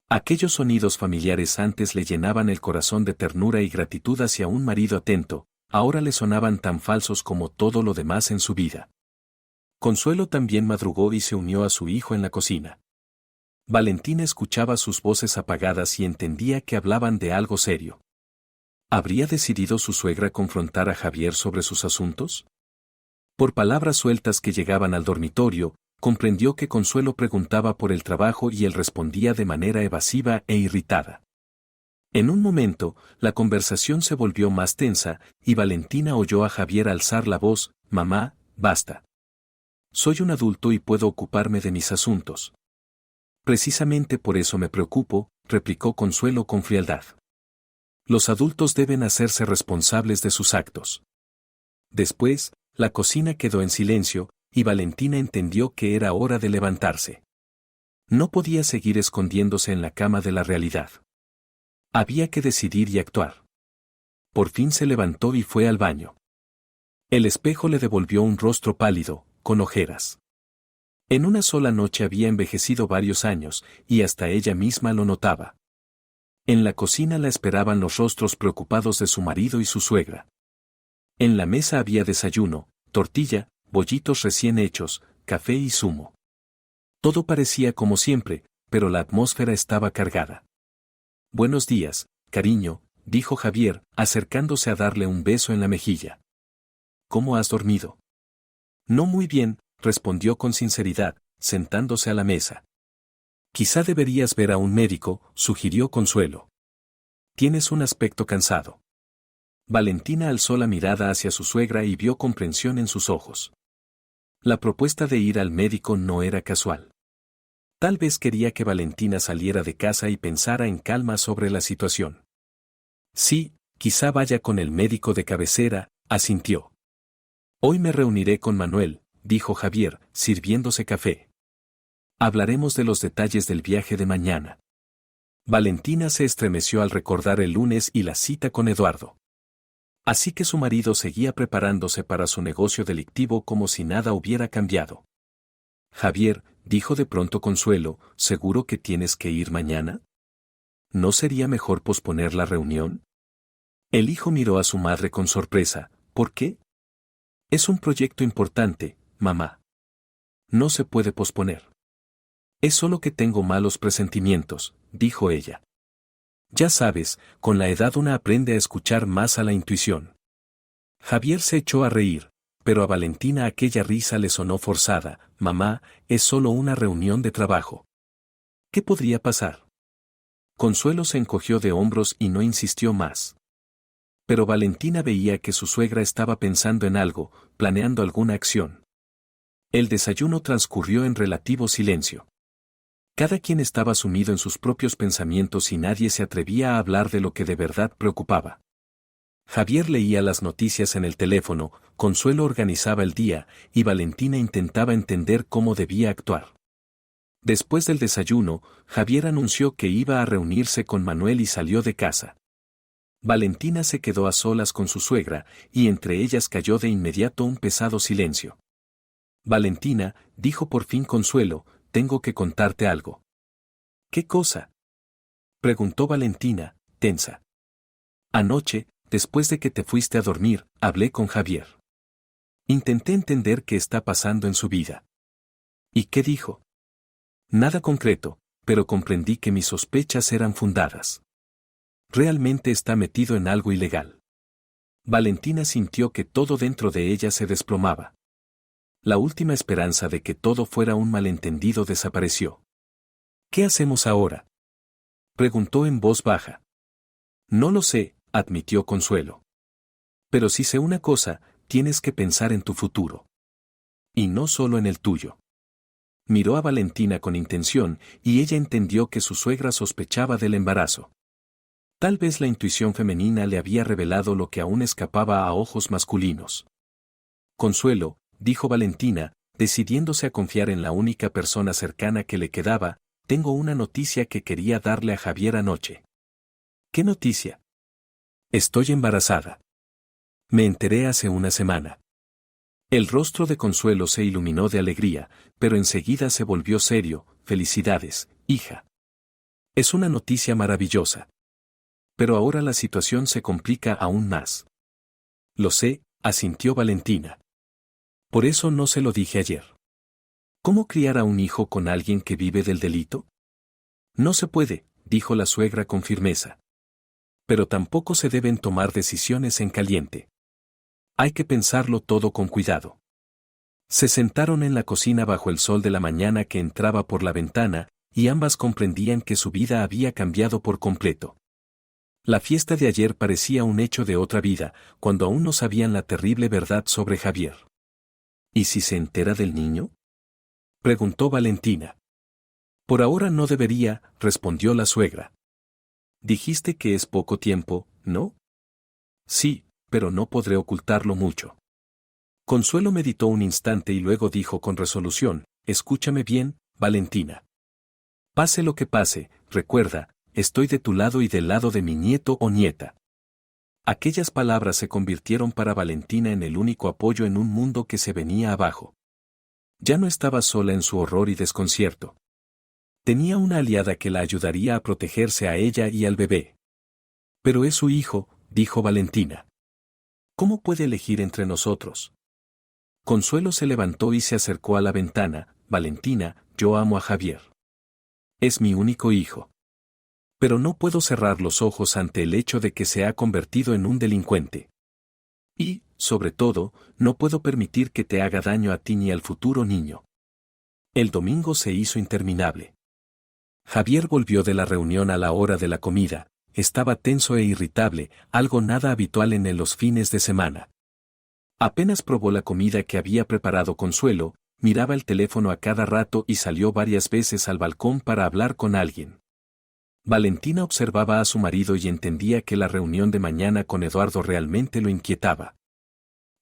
Aquellos sonidos familiares antes le llenaban el corazón de ternura y gratitud hacia un marido atento, ahora le sonaban tan falsos como todo lo demás en su vida. Consuelo también madrugó y se unió a su hijo en la cocina. Valentina escuchaba sus voces apagadas y entendía que hablaban de algo serio. ¿Habría decidido su suegra confrontar a Javier sobre sus asuntos? Por palabras sueltas que llegaban al dormitorio, comprendió que Consuelo preguntaba por el trabajo y él respondía de manera evasiva e irritada. En un momento, la conversación se volvió más tensa, y Valentina oyó a Javier alzar la voz: «Mamá, basta. Soy un adulto y puedo ocuparme de mis asuntos». «Precisamente por eso me preocupo», replicó Consuelo con frialdad. «Los adultos deben hacerse responsables de sus actos». Después, la cocina quedó en silencio, y Valentina entendió que era hora de levantarse. No podía seguir escondiéndose en la cama de la realidad. Había que decidir y actuar. Por fin se levantó y fue al baño. El espejo le devolvió un rostro pálido, con ojeras. En una sola noche había envejecido varios años, y hasta ella misma lo notaba. En la cocina la esperaban los rostros preocupados de su marido y su suegra. En la mesa había desayuno, tortilla, bollitos recién hechos, café y zumo. Todo parecía como siempre, pero la atmósfera estaba cargada. «Buenos días, cariño», dijo Javier, acercándose a darle un beso en la mejilla. «¿Cómo has dormido?» «No muy bien», respondió con sinceridad, sentándose a la mesa. «Quizá deberías ver a un médico», sugirió Consuelo. «Tienes un aspecto cansado». Valentina alzó la mirada hacia su suegra y vio comprensión en sus ojos. La propuesta de ir al médico no era casual. Tal vez quería que Valentina saliera de casa y pensara en calma sobre la situación. «Sí, quizá vaya con el médico de cabecera», asintió. «Hoy me reuniré con Manuel», dijo Javier, sirviéndose café. «Hablaremos de los detalles del viaje de mañana». Valentina se estremeció al recordar el lunes y la cita con Eduardo. Así que su marido seguía preparándose para su negocio delictivo como si nada hubiera cambiado. «Javier», dijo de pronto Consuelo, «¿seguro que tienes que ir mañana? ¿No sería mejor posponer la reunión?» El hijo miró a su madre con sorpresa. «¿Por qué?» «Es un proyecto importante, mamá. No se puede posponer». «Es solo que tengo malos presentimientos», dijo ella. «Ya sabes, con la edad una aprende a escuchar más a la intuición». Javier se echó a reír, pero a Valentina aquella risa le sonó forzada. «Mamá, es solo una reunión de trabajo. ¿Qué podría pasar?» Consuelo se encogió de hombros y no insistió más. Pero Valentina veía que su suegra estaba pensando en algo, planeando alguna acción. El desayuno transcurrió en relativo silencio. Cada quien estaba sumido en sus propios pensamientos y nadie se atrevía a hablar de lo que de verdad preocupaba. Javier leía las noticias en el teléfono, Consuelo organizaba el día, y Valentina intentaba entender cómo debía actuar. Después del desayuno, Javier anunció que iba a reunirse con Manuel y salió de casa. Valentina se quedó a solas con su suegra, y entre ellas cayó de inmediato un pesado silencio. «Valentina», dijo por fin Consuelo, «tengo que contarte algo». ¿Qué cosa? Preguntó Valentina, tensa. Anoche, después de que te fuiste a dormir, hablé con Javier. Intenté entender qué está pasando en su vida. ¿Y qué dijo? Nada concreto, pero comprendí que mis sospechas eran fundadas. Realmente está metido en algo ilegal. Valentina sintió que todo dentro de ella se desplomaba. La última esperanza de que todo fuera un malentendido desapareció. ¿Qué hacemos ahora?, preguntó en voz baja. No lo sé, admitió Consuelo. Pero si sé una cosa, tienes que pensar en tu futuro. Y no solo en el tuyo. Miró a Valentina con intención y ella entendió que su suegra sospechaba del embarazo. Tal vez la intuición femenina le había revelado lo que aún escapaba a ojos masculinos. Consuelo, dijo Valentina, decidiéndose a confiar en la única persona cercana que le quedaba, tengo una noticia que quería darle a Javier anoche. ¿Qué noticia? Estoy embarazada. Me enteré hace una semana. El rostro de Consuelo se iluminó de alegría, pero enseguida se volvió serio. Felicidades, hija. Es una noticia maravillosa. Pero ahora la situación se complica aún más. Lo sé, asintió Valentina. Por eso no se lo dije ayer. ¿Cómo criar a un hijo con alguien que vive del delito? No se puede, dijo la suegra con firmeza. Pero tampoco se deben tomar decisiones en caliente. Hay que pensarlo todo con cuidado. Se sentaron en la cocina bajo el sol de la mañana que entraba por la ventana, y ambas comprendían que su vida había cambiado por completo. La fiesta de ayer parecía un hecho de otra vida, cuando aún no sabían la terrible verdad sobre Javier. ¿Y si se entera del niño?, preguntó Valentina. Por ahora no debería, respondió la suegra. Dijiste que es poco tiempo, ¿no? Sí, pero no podré ocultarlo mucho. Consuelo meditó un instante y luego dijo con resolución, escúchame bien, Valentina. Pase lo que pase, recuerda, estoy de tu lado y del lado de mi nieto o nieta. Aquellas palabras se convirtieron para Valentina en el único apoyo en un mundo que se venía abajo. Ya no estaba sola en su horror y desconcierto. Tenía una aliada que la ayudaría a protegerse a ella y al bebé. Pero es su hijo, dijo Valentina. ¿Cómo puede elegir entre nosotros? Consuelo se levantó y se acercó a la ventana. Valentina, yo amo a Javier. Es mi único hijo. Pero no puedo cerrar los ojos ante el hecho de que se ha convertido en un delincuente. Y, sobre todo, no puedo permitir que te haga daño a ti ni al futuro niño. El domingo se hizo interminable. Javier volvió de la reunión a la hora de la comida. Estaba tenso e irritable, algo nada habitual en los fines de semana. Apenas probó la comida que había preparado Consuelo, miraba el teléfono a cada rato y salió varias veces al balcón para hablar con alguien. Valentina observaba a su marido y entendía que la reunión de mañana con Eduardo realmente lo inquietaba.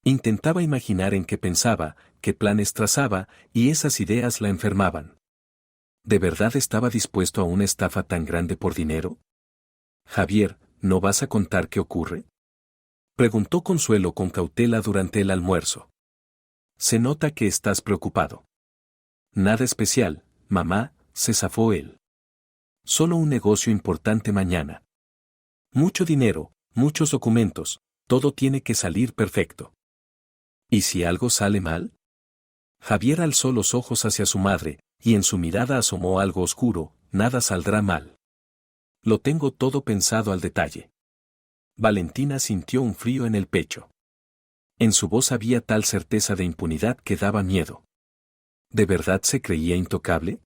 Intentaba imaginar en qué pensaba, qué planes trazaba, y esas ideas la enfermaban. ¿De verdad estaba dispuesto a una estafa tan grande por dinero? Javier, ¿no vas a contar qué ocurre?, preguntó Consuelo con cautela durante el almuerzo. Se nota que estás preocupado. Nada especial, mamá, se zafó él. Solo un negocio importante mañana. Mucho dinero, muchos documentos, todo tiene que salir perfecto. ¿Y si algo sale mal? Javier alzó los ojos hacia su madre, y en su mirada asomó algo oscuro, nada saldrá mal. Lo tengo todo pensado al detalle. Valentina sintió un frío en el pecho. En su voz había tal certeza de impunidad que daba miedo. ¿De verdad se creía intocable?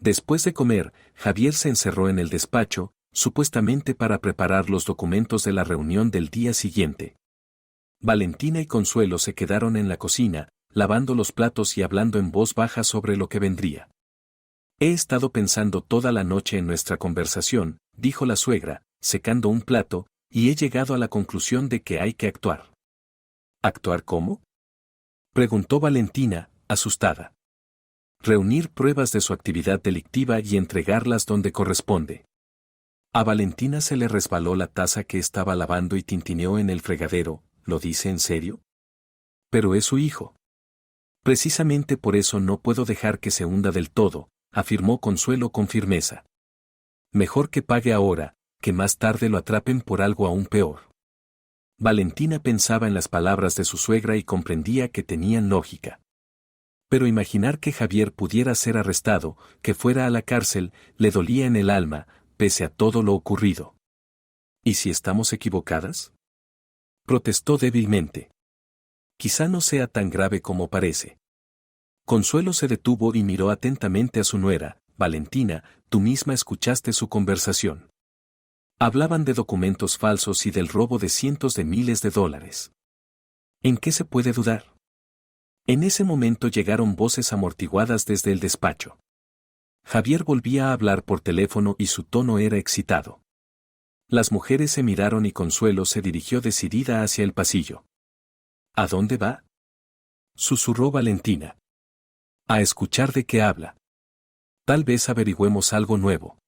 Después de comer, Javier se encerró en el despacho, supuestamente para preparar los documentos de la reunión del día siguiente. Valentina y Consuelo se quedaron en la cocina, lavando los platos y hablando en voz baja sobre lo que vendría. He estado pensando toda la noche en nuestra conversación, dijo la suegra, secando un plato, y he llegado a la conclusión de que hay que actuar. ¿Actuar cómo?, preguntó Valentina, asustada. Reunir pruebas de su actividad delictiva y entregarlas donde corresponde. A Valentina se le resbaló la taza que estaba lavando y tintineó en el fregadero. ¿Lo dice en serio? Pero es su hijo. Precisamente por eso no puedo dejar que se hunda del todo, afirmó Consuelo con firmeza. Mejor que pague ahora, que más tarde lo atrapen por algo aún peor. Valentina pensaba en las palabras de su suegra y comprendía que tenían lógica. Pero imaginar que Javier pudiera ser arrestado, que fuera a la cárcel, le dolía en el alma, pese a todo lo ocurrido. ¿Y si estamos equivocadas? Protestó débilmente. Quizá no sea tan grave como parece. Consuelo se detuvo y miró atentamente a su nuera. Valentina, tú misma escuchaste su conversación. Hablaban de documentos falsos y del robo de cientos de miles de dólares. ¿En qué se puede dudar? En ese momento llegaron voces amortiguadas desde el despacho. Javier volvía a hablar por teléfono y su tono era excitado. Las mujeres se miraron y Consuelo se dirigió decidida hacia el pasillo. ¿A dónde va?, susurró Valentina. A escuchar de qué habla. Tal vez averigüemos algo nuevo.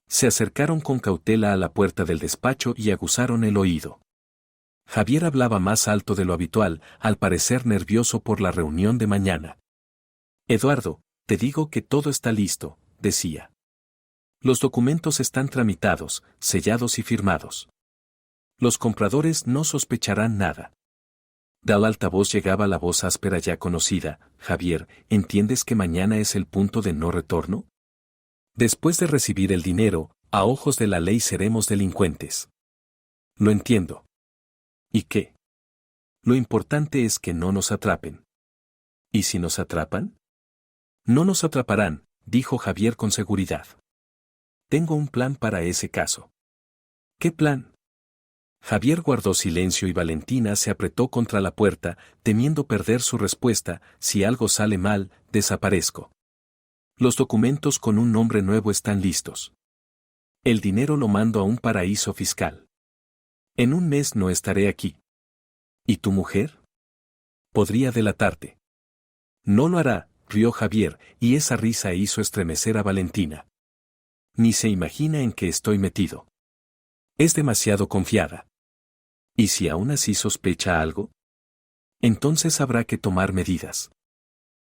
Se acercaron con cautela a la puerta del despacho y aguzaron el oído. Javier hablaba más alto de lo habitual, al parecer nervioso por la reunión de mañana. Eduardo, te digo que todo está listo, decía. Los documentos están tramitados, sellados y firmados. Los compradores no sospecharán nada. Del altavoz llegaba la voz áspera ya conocida. Javier, ¿entiendes que mañana es el punto de no retorno? Después de recibir el dinero, a ojos de la ley seremos delincuentes. Lo entiendo. ¿Y qué? Lo importante es que no nos atrapen. ¿Y si nos atrapan? No nos atraparán, dijo Javier con seguridad. Tengo un plan para ese caso. ¿Qué plan? Javier guardó silencio y Valentina se apretó contra la puerta, temiendo perder su respuesta. Si algo sale mal, desaparezco. Los documentos con un nombre nuevo están listos. El dinero lo mando a un paraíso fiscal. En un mes no estaré aquí. ¿Y tu mujer? Podría delatarte. No lo hará, rió Javier, y esa risa hizo estremecer a Valentina. Ni se imagina en qué estoy metido. Es demasiado confiada. ¿Y si aún así sospecha algo? Entonces habrá que tomar medidas.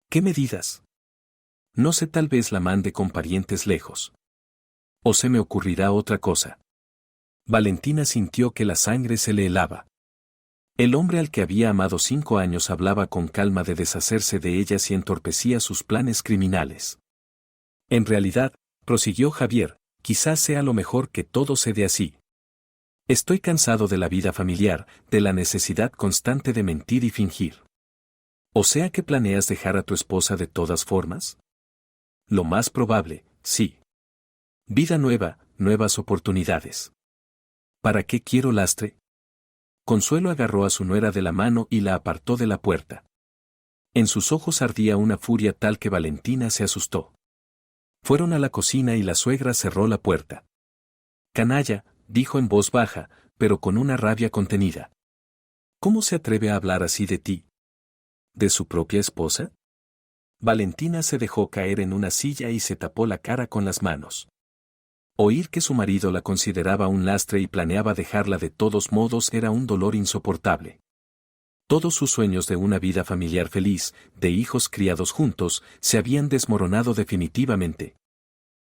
¿Qué medidas? No sé, tal vez la mande con parientes lejos. O se me ocurrirá otra cosa. Valentina sintió que la sangre se le helaba. El hombre al que había amado 5 años hablaba con calma de deshacerse de ellas y entorpecía sus planes criminales. En realidad, prosiguió Javier, quizás sea lo mejor que todo se dé así. Estoy cansado de la vida familiar, de la necesidad constante de mentir y fingir. ¿O sea que planeas dejar a tu esposa de todas formas? Lo más probable, sí. Vida nueva, nuevas oportunidades. ¿Para qué quiero lastre? Consuelo agarró a su nuera de la mano y la apartó de la puerta. En sus ojos ardía una furia tal que Valentina se asustó. Fueron a la cocina y la suegra cerró la puerta. Canalla, dijo en voz baja, pero con una rabia contenida. ¿Cómo se atreve a hablar así de ti? ¿De su propia esposa? Valentina se dejó caer en una silla y se tapó la cara con las manos. Oír que su marido la consideraba un lastre y planeaba dejarla de todos modos era un dolor insoportable. Todos sus sueños de una vida familiar feliz, de hijos criados juntos, se habían desmoronado definitivamente.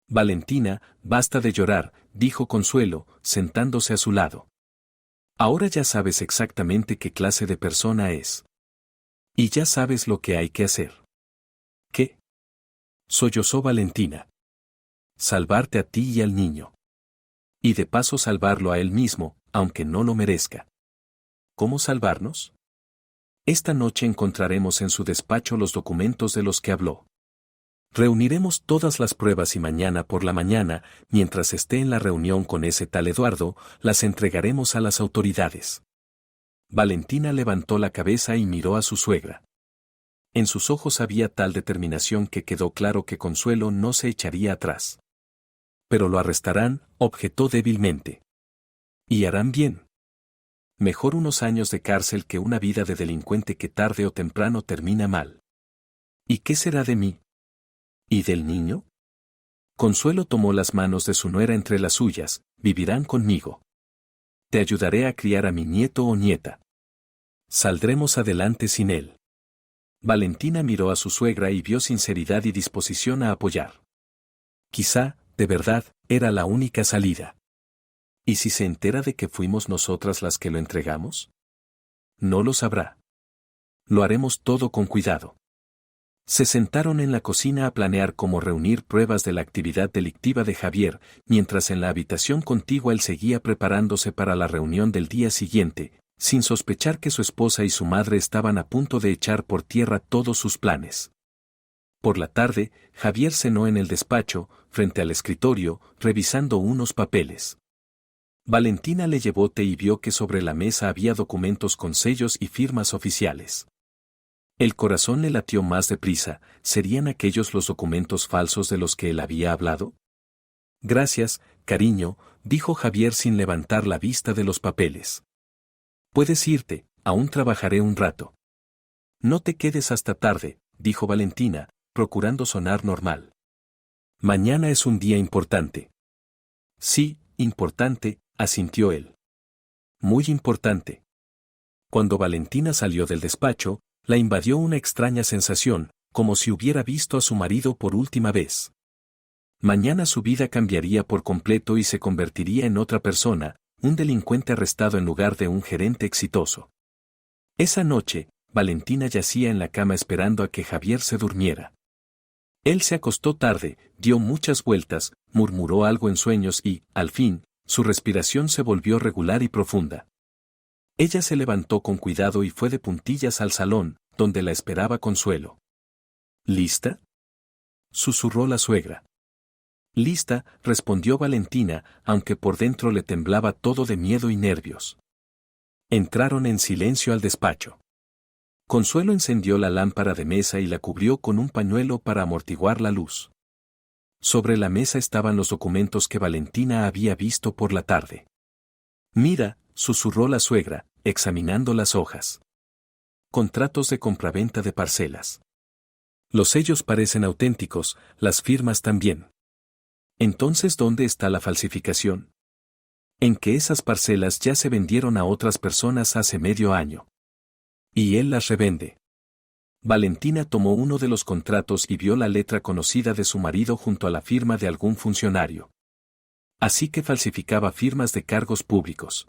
Valentina, basta de llorar, dijo Consuelo, sentándose a su lado. Ahora ya sabes exactamente qué clase de persona es. Y ya sabes lo que hay que hacer. ¿Qué? Sollozó Valentina. Salvarte a ti y al niño. Y de paso salvarlo a él mismo, aunque no lo merezca. ¿Cómo salvarnos? Esta noche encontraremos en su despacho los documentos de los que habló. Reuniremos todas las pruebas y mañana por la mañana, mientras esté en la reunión con ese tal Eduardo, las entregaremos a las autoridades. Valentina levantó la cabeza y miró a su suegra. En sus ojos había tal determinación que quedó claro que Consuelo no se echaría atrás. Pero lo arrestarán, objetó débilmente. Y harán bien. Mejor unos años de cárcel que una vida de delincuente que tarde o temprano termina mal. ¿Y qué será de mí? ¿Y del niño? Consuelo tomó las manos de su nuera entre las suyas. Vivirán conmigo. Te ayudaré a criar a mi nieto o nieta. Saldremos adelante sin él. Valentina miró a su suegra y vio sinceridad y disposición a apoyar. Quizá, de verdad, era la única salida. ¿Y si se entera de que fuimos nosotras las que lo entregamos? No lo sabrá. Lo haremos todo con cuidado. Se sentaron en la cocina a planear cómo reunir pruebas de la actividad delictiva de Javier, mientras en la habitación contigua él seguía preparándose para la reunión del día siguiente, sin sospechar que su esposa y su madre estaban a punto de echar por tierra todos sus planes. Por la tarde, Javier cenó en el despacho, frente al escritorio, revisando unos papeles. Valentina le llevó té y vio que sobre la mesa había documentos con sellos y firmas oficiales. El corazón le latió más deprisa. ¿Serían aquellos los documentos falsos de los que él había hablado? Gracias, cariño, dijo Javier sin levantar la vista de los papeles. Puedes irte, aún trabajaré un rato. No te quedes hasta tarde, dijo Valentina, procurando sonar normal. Mañana es un día importante. Sí, importante, asintió él. Muy importante. Cuando Valentina salió del despacho, la invadió una extraña sensación, como si hubiera visto a su marido por última vez. Mañana su vida cambiaría por completo y se convertiría en otra persona, un delincuente arrestado en lugar de un gerente exitoso. Esa noche, Valentina yacía en la cama esperando a que Javier se durmiera. Él se acostó tarde, dio muchas vueltas, murmuró algo en sueños y, al fin, su respiración se volvió regular y profunda. Ella se levantó con cuidado y fue de puntillas al salón, donde la esperaba Consuelo. ¿Lista?, susurró la suegra. Lista, respondió Valentina, aunque por dentro le temblaba todo de miedo y nervios. Entraron en silencio al despacho. Consuelo encendió la lámpara de mesa y la cubrió con un pañuelo para amortiguar la luz. Sobre la mesa estaban los documentos que Valentina había visto por la tarde. Mira, susurró la suegra, examinando las hojas. Contratos de compraventa de parcelas. Los sellos parecen auténticos, las firmas también. Entonces, ¿dónde está la falsificación? En que esas parcelas ya se vendieron a otras personas hace medio año. Y él las revende. Valentina tomó uno de los contratos y vio la letra conocida de su marido junto a la firma de algún funcionario. Así que falsificaba firmas de cargos públicos.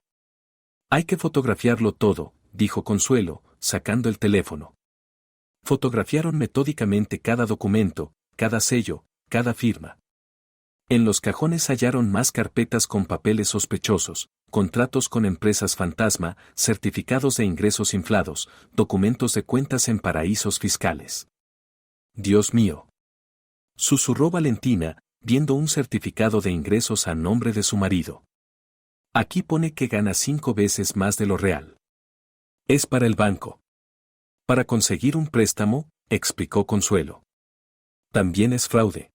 Hay que fotografiarlo todo, dijo Consuelo, sacando el teléfono. Fotografiaron metódicamente cada documento, cada sello, cada firma. En los cajones hallaron más carpetas con papeles sospechosos, contratos con empresas fantasma, certificados de ingresos inflados, documentos de cuentas en paraísos fiscales. Dios mío, susurró Valentina, viendo un certificado de ingresos a nombre de su marido. Aquí pone que gana 5 veces más de lo real. Es para el banco. Para conseguir un préstamo, explicó Consuelo. También es fraude.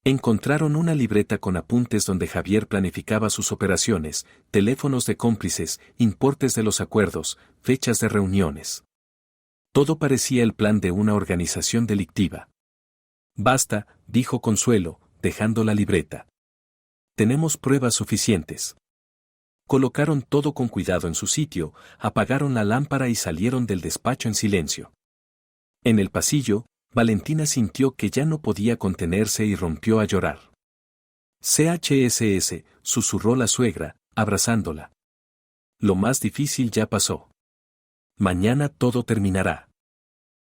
Encontraron una libreta con apuntes donde Javier planificaba sus operaciones, teléfonos de cómplices, importes de los acuerdos, fechas de reuniones. Todo parecía el plan de una organización delictiva. Basta, dijo Consuelo, dejando la libreta. Tenemos pruebas suficientes. Colocaron todo con cuidado en su sitio, apagaron la lámpara y salieron del despacho en silencio. En el pasillo, Valentina sintió que ya no podía contenerse y rompió a llorar. CHSS, susurró la suegra, abrazándola. Lo más difícil ya pasó. Mañana todo terminará.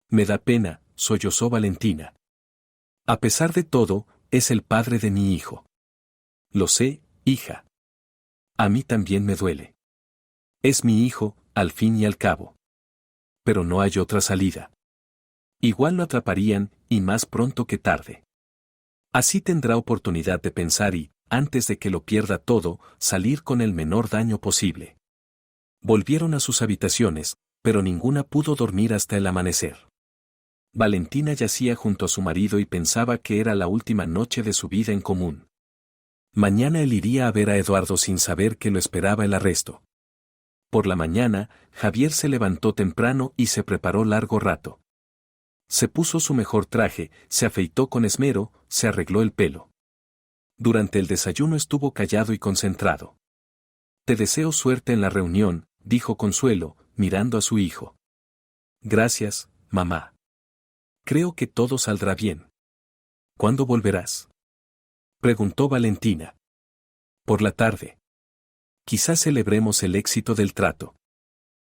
Me da pena, sollozó Valentina. A pesar de todo, es el padre de mi hijo. Lo sé, hija. A mí también me duele. Es mi hijo, al fin y al cabo. Pero no hay otra salida. Igual lo atraparían, y más pronto que tarde. Así tendrá oportunidad de pensar y, antes de que lo pierda todo, salir con el menor daño posible. Volvieron a sus habitaciones, pero ninguna pudo dormir hasta el amanecer. Valentina yacía junto a su marido y pensaba que era la última noche de su vida en común. Mañana él iría a ver a Eduardo sin saber que lo esperaba el arresto. Por la mañana, Javier se levantó temprano y se preparó largo rato. Se puso su mejor traje, se afeitó con esmero, se arregló el pelo. Durante el desayuno estuvo callado y concentrado. Te deseo suerte en la reunión, dijo Consuelo, mirando a su hijo. Gracias, mamá. Creo que todo saldrá bien. ¿Cuándo volverás?, preguntó Valentina. Por la tarde. Quizás celebremos el éxito del trato.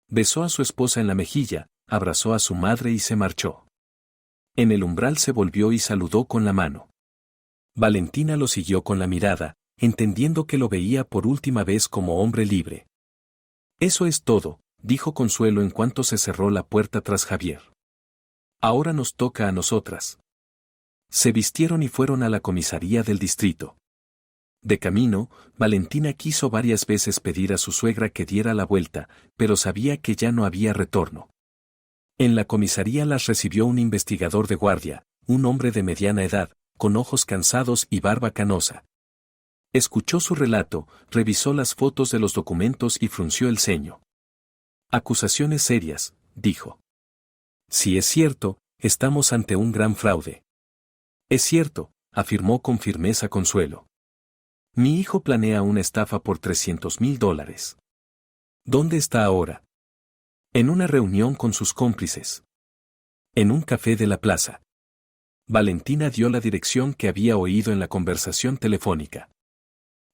Besó a su esposa en la mejilla, abrazó a su madre y se marchó. En el umbral se volvió y saludó con la mano. Valentina lo siguió con la mirada, entendiendo que lo veía por última vez como hombre libre. Eso es todo, dijo Consuelo en cuanto se cerró la puerta tras Javier. Ahora nos toca a nosotras. Se vistieron y fueron a la comisaría del distrito. De camino, Valentina quiso varias veces pedir a su suegra que diera la vuelta, pero sabía que ya no había retorno. En la comisaría las recibió un investigador de guardia, un hombre de mediana edad, con ojos cansados y barba canosa. Escuchó su relato, revisó las fotos de los documentos y frunció el ceño. Acusaciones serias, dijo. Si es cierto, estamos ante un gran fraude. Es cierto, afirmó con firmeza Consuelo. Mi hijo planea una estafa por $300,000. ¿Dónde está ahora? En una reunión con sus cómplices. En un café de la plaza. Valentina dio la dirección que había oído en la conversación telefónica.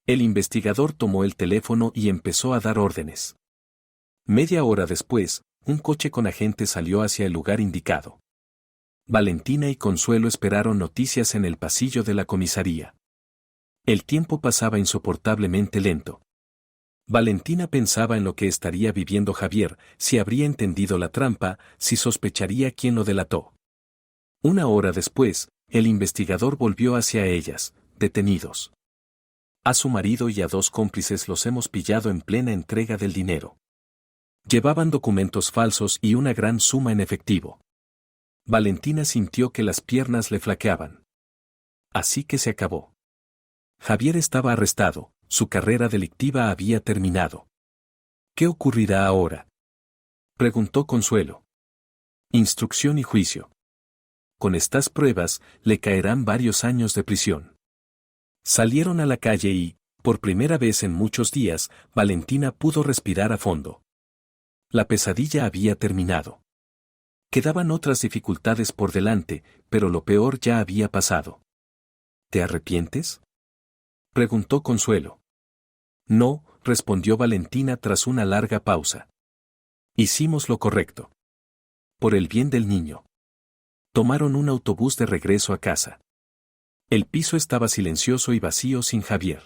El investigador tomó el teléfono y empezó a dar órdenes. Media hora después, un coche con agentes salió hacia el lugar indicado. Valentina y Consuelo esperaron noticias en el pasillo de la comisaría. El tiempo pasaba insoportablemente lento. Valentina pensaba en lo que estaría viviendo Javier, si habría entendido la trampa, si sospecharía quién lo delató. Una hora después, el investigador volvió hacia ellas, detenidos. A su marido y a 2 cómplices los hemos pillado en plena entrega del dinero. Llevaban documentos falsos y una gran suma en efectivo. Valentina sintió que las piernas le flaqueaban. Así que se acabó. Javier estaba arrestado, su carrera delictiva había terminado. ¿Qué ocurrirá ahora?, preguntó Consuelo. Instrucción y juicio. Con estas pruebas, le caerán varios años de prisión. Salieron a la calle y, por primera vez en muchos días, Valentina pudo respirar a fondo. La pesadilla había terminado. Quedaban otras dificultades por delante, pero lo peor ya había pasado. ¿Te arrepientes?, preguntó Consuelo. No, respondió Valentina tras una larga pausa. Hicimos lo correcto. Por el bien del niño. Tomaron un autobús de regreso a casa. El piso estaba silencioso y vacío sin Javier.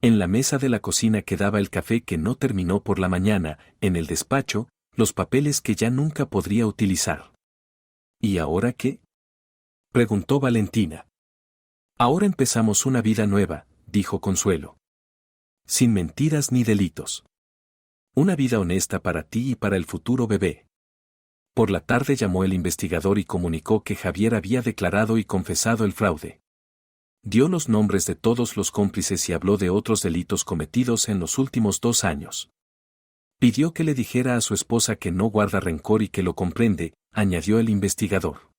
En la mesa de la cocina quedaba el café que no terminó por la mañana, en el despacho, los papeles que ya nunca podría utilizar. ¿Y ahora qué?, preguntó Valentina. Ahora empezamos una vida nueva, dijo Consuelo. Sin mentiras ni delitos. Una vida honesta para ti y para el futuro bebé. Por la tarde llamó el investigador y comunicó que Javier había declarado y confesado el fraude. Dio los nombres de todos los cómplices y habló de otros delitos cometidos en los últimos 2 años. Pidió que le dijera a su esposa que no guarda rencor y que lo comprende, añadió el investigador.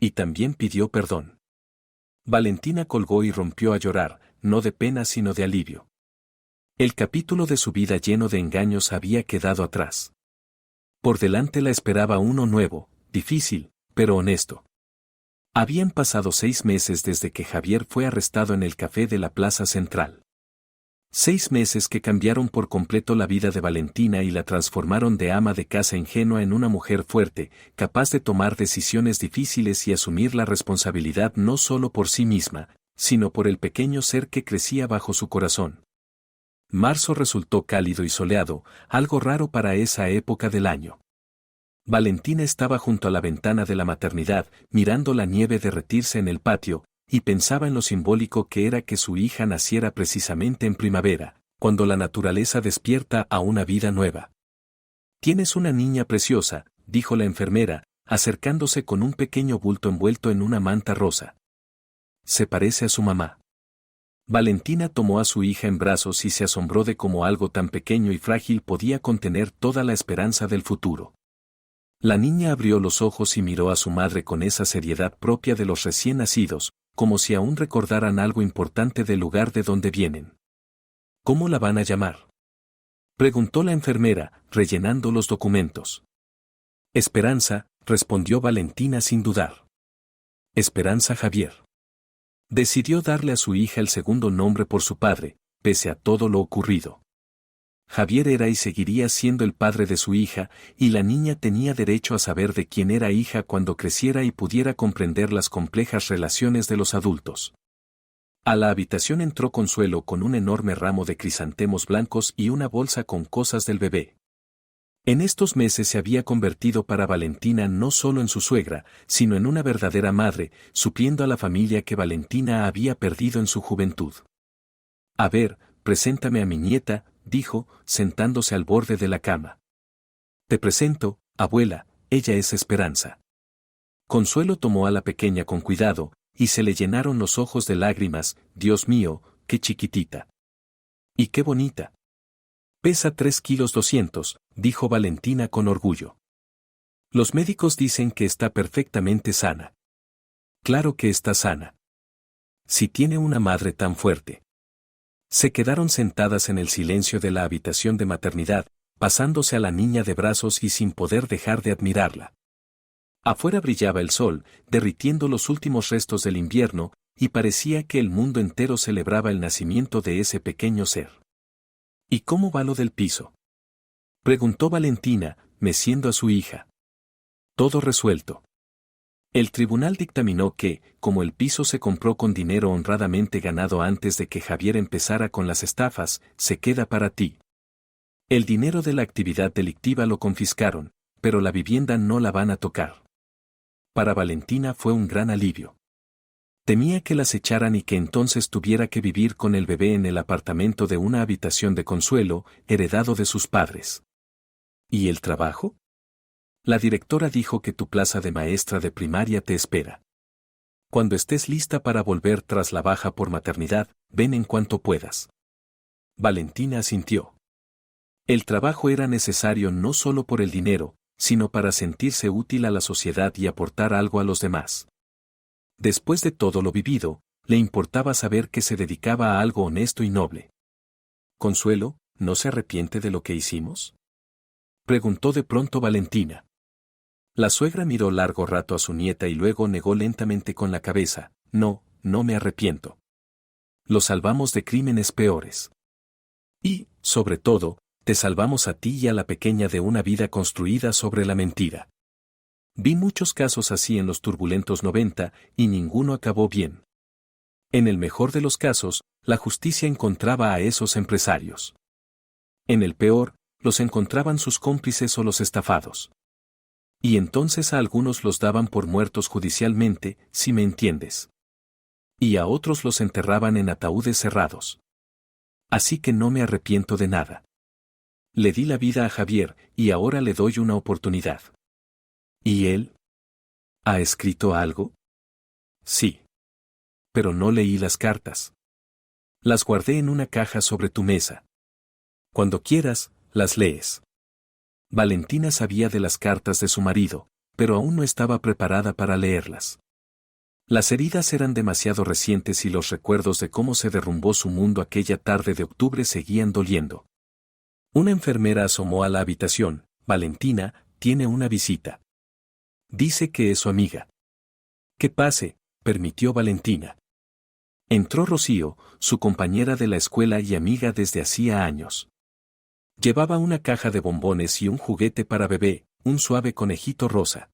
Y también pidió perdón. Valentina colgó y rompió a llorar, no de pena sino de alivio. El capítulo de su vida lleno de engaños había quedado atrás. Por delante la esperaba uno nuevo, difícil, pero honesto. Habían pasado 6 meses desde que Javier fue arrestado en el café de la Plaza Central. 6 meses que cambiaron por completo la vida de Valentina y la transformaron de ama de casa ingenua en una mujer fuerte, capaz de tomar decisiones difíciles y asumir la responsabilidad no solo por sí misma, sino por el pequeño ser que crecía bajo su corazón. Marzo resultó cálido y soleado, algo raro para esa época del año. Valentina estaba junto a la ventana de la maternidad, mirando la nieve derretirse en el patio, y pensaba en lo simbólico que era que su hija naciera precisamente en primavera, cuando la naturaleza despierta a una vida nueva. «Tienes una niña preciosa», dijo la enfermera, acercándose con un pequeño bulto envuelto en una manta rosa. «Se parece a su mamá». Valentina tomó a su hija en brazos y se asombró de cómo algo tan pequeño y frágil podía contener toda la esperanza del futuro. La niña abrió los ojos y miró a su madre con esa seriedad propia de los recién nacidos, como si aún recordaran algo importante del lugar de donde vienen. ¿Cómo la van a llamar?, preguntó la enfermera, rellenando los documentos. Esperanza, respondió Valentina sin dudar. Esperanza Javier. Decidió darle a su hija el segundo nombre por su padre, pese a todo lo ocurrido. Javier era y seguiría siendo el padre de su hija, y la niña tenía derecho a saber de quién era hija cuando creciera y pudiera comprender las complejas relaciones de los adultos. A la habitación entró Consuelo con un enorme ramo de crisantemos blancos y una bolsa con cosas del bebé. En estos meses se había convertido para Valentina no solo en su suegra, sino en una verdadera madre, supliendo a la familia que Valentina había perdido en su juventud. A ver, preséntame a mi nieta, dijo, sentándose al borde de la cama. Te presento, abuela, ella es Esperanza. Consuelo tomó a la pequeña con cuidado, y se le llenaron los ojos de lágrimas. Dios mío, qué chiquitita. Y qué bonita. Pesa 3,2 kilos, dijo Valentina con orgullo. Los médicos dicen que está perfectamente sana. Claro que está sana. Si tiene una madre tan fuerte. Se quedaron sentadas en el silencio de la habitación de maternidad, pasándose a la niña de brazos y sin poder dejar de admirarla. Afuera brillaba el sol, derritiendo los últimos restos del invierno, y parecía que el mundo entero celebraba el nacimiento de ese pequeño ser. ¿Y cómo va lo del piso?, preguntó Valentina, meciendo a su hija. Todo resuelto. El tribunal dictaminó que, como el piso se compró con dinero honradamente ganado antes de que Javier empezara con las estafas, se queda para ti. El dinero de la actividad delictiva lo confiscaron, pero la vivienda no la van a tocar. Para Valentina fue un gran alivio. Temía que las echaran y que entonces tuviera que vivir con el bebé en el apartamento de una habitación de Consuelo, heredado de sus padres. ¿Y el trabajo? La directora dijo que tu plaza de maestra de primaria te espera. Cuando estés lista para volver tras la baja por maternidad, ven en cuanto puedas. Valentina asintió. El trabajo era necesario no solo por el dinero, sino para sentirse útil a la sociedad y aportar algo a los demás. Después de todo lo vivido, le importaba saber que se dedicaba a algo honesto y noble. Consuelo, ¿no se arrepiente de lo que hicimos?, preguntó de pronto Valentina. La suegra miró largo rato a su nieta y luego negó lentamente con la cabeza. No, no me arrepiento. Lo salvamos de crímenes peores. Y, sobre todo, te salvamos a ti y a la pequeña de una vida construida sobre la mentira. Vi muchos casos así en los turbulentos 90, y ninguno acabó bien. En el mejor de los casos, la justicia encontraba a esos empresarios. En el peor, los encontraban sus cómplices o los estafados. Y entonces a algunos los daban por muertos judicialmente, si me entiendes. Y a otros los enterraban en ataúdes cerrados. Así que no me arrepiento de nada. Le di la vida a Javier, y ahora le doy una oportunidad. ¿Y él? ¿Ha escrito algo? Sí. Pero no leí las cartas. Las guardé en una caja sobre tu mesa. Cuando quieras, las lees. Valentina sabía de las cartas de su marido, pero aún no estaba preparada para leerlas. Las heridas eran demasiado recientes y los recuerdos de cómo se derrumbó su mundo aquella tarde de octubre seguían doliendo. Una enfermera asomó a la habitación. Valentina, tiene una visita. Dice que es su amiga. Que pase, permitió Valentina. Entró Rocío, su compañera de la escuela y amiga desde hacía años. Llevaba una caja de bombones y un juguete para bebé, un suave conejito rosa.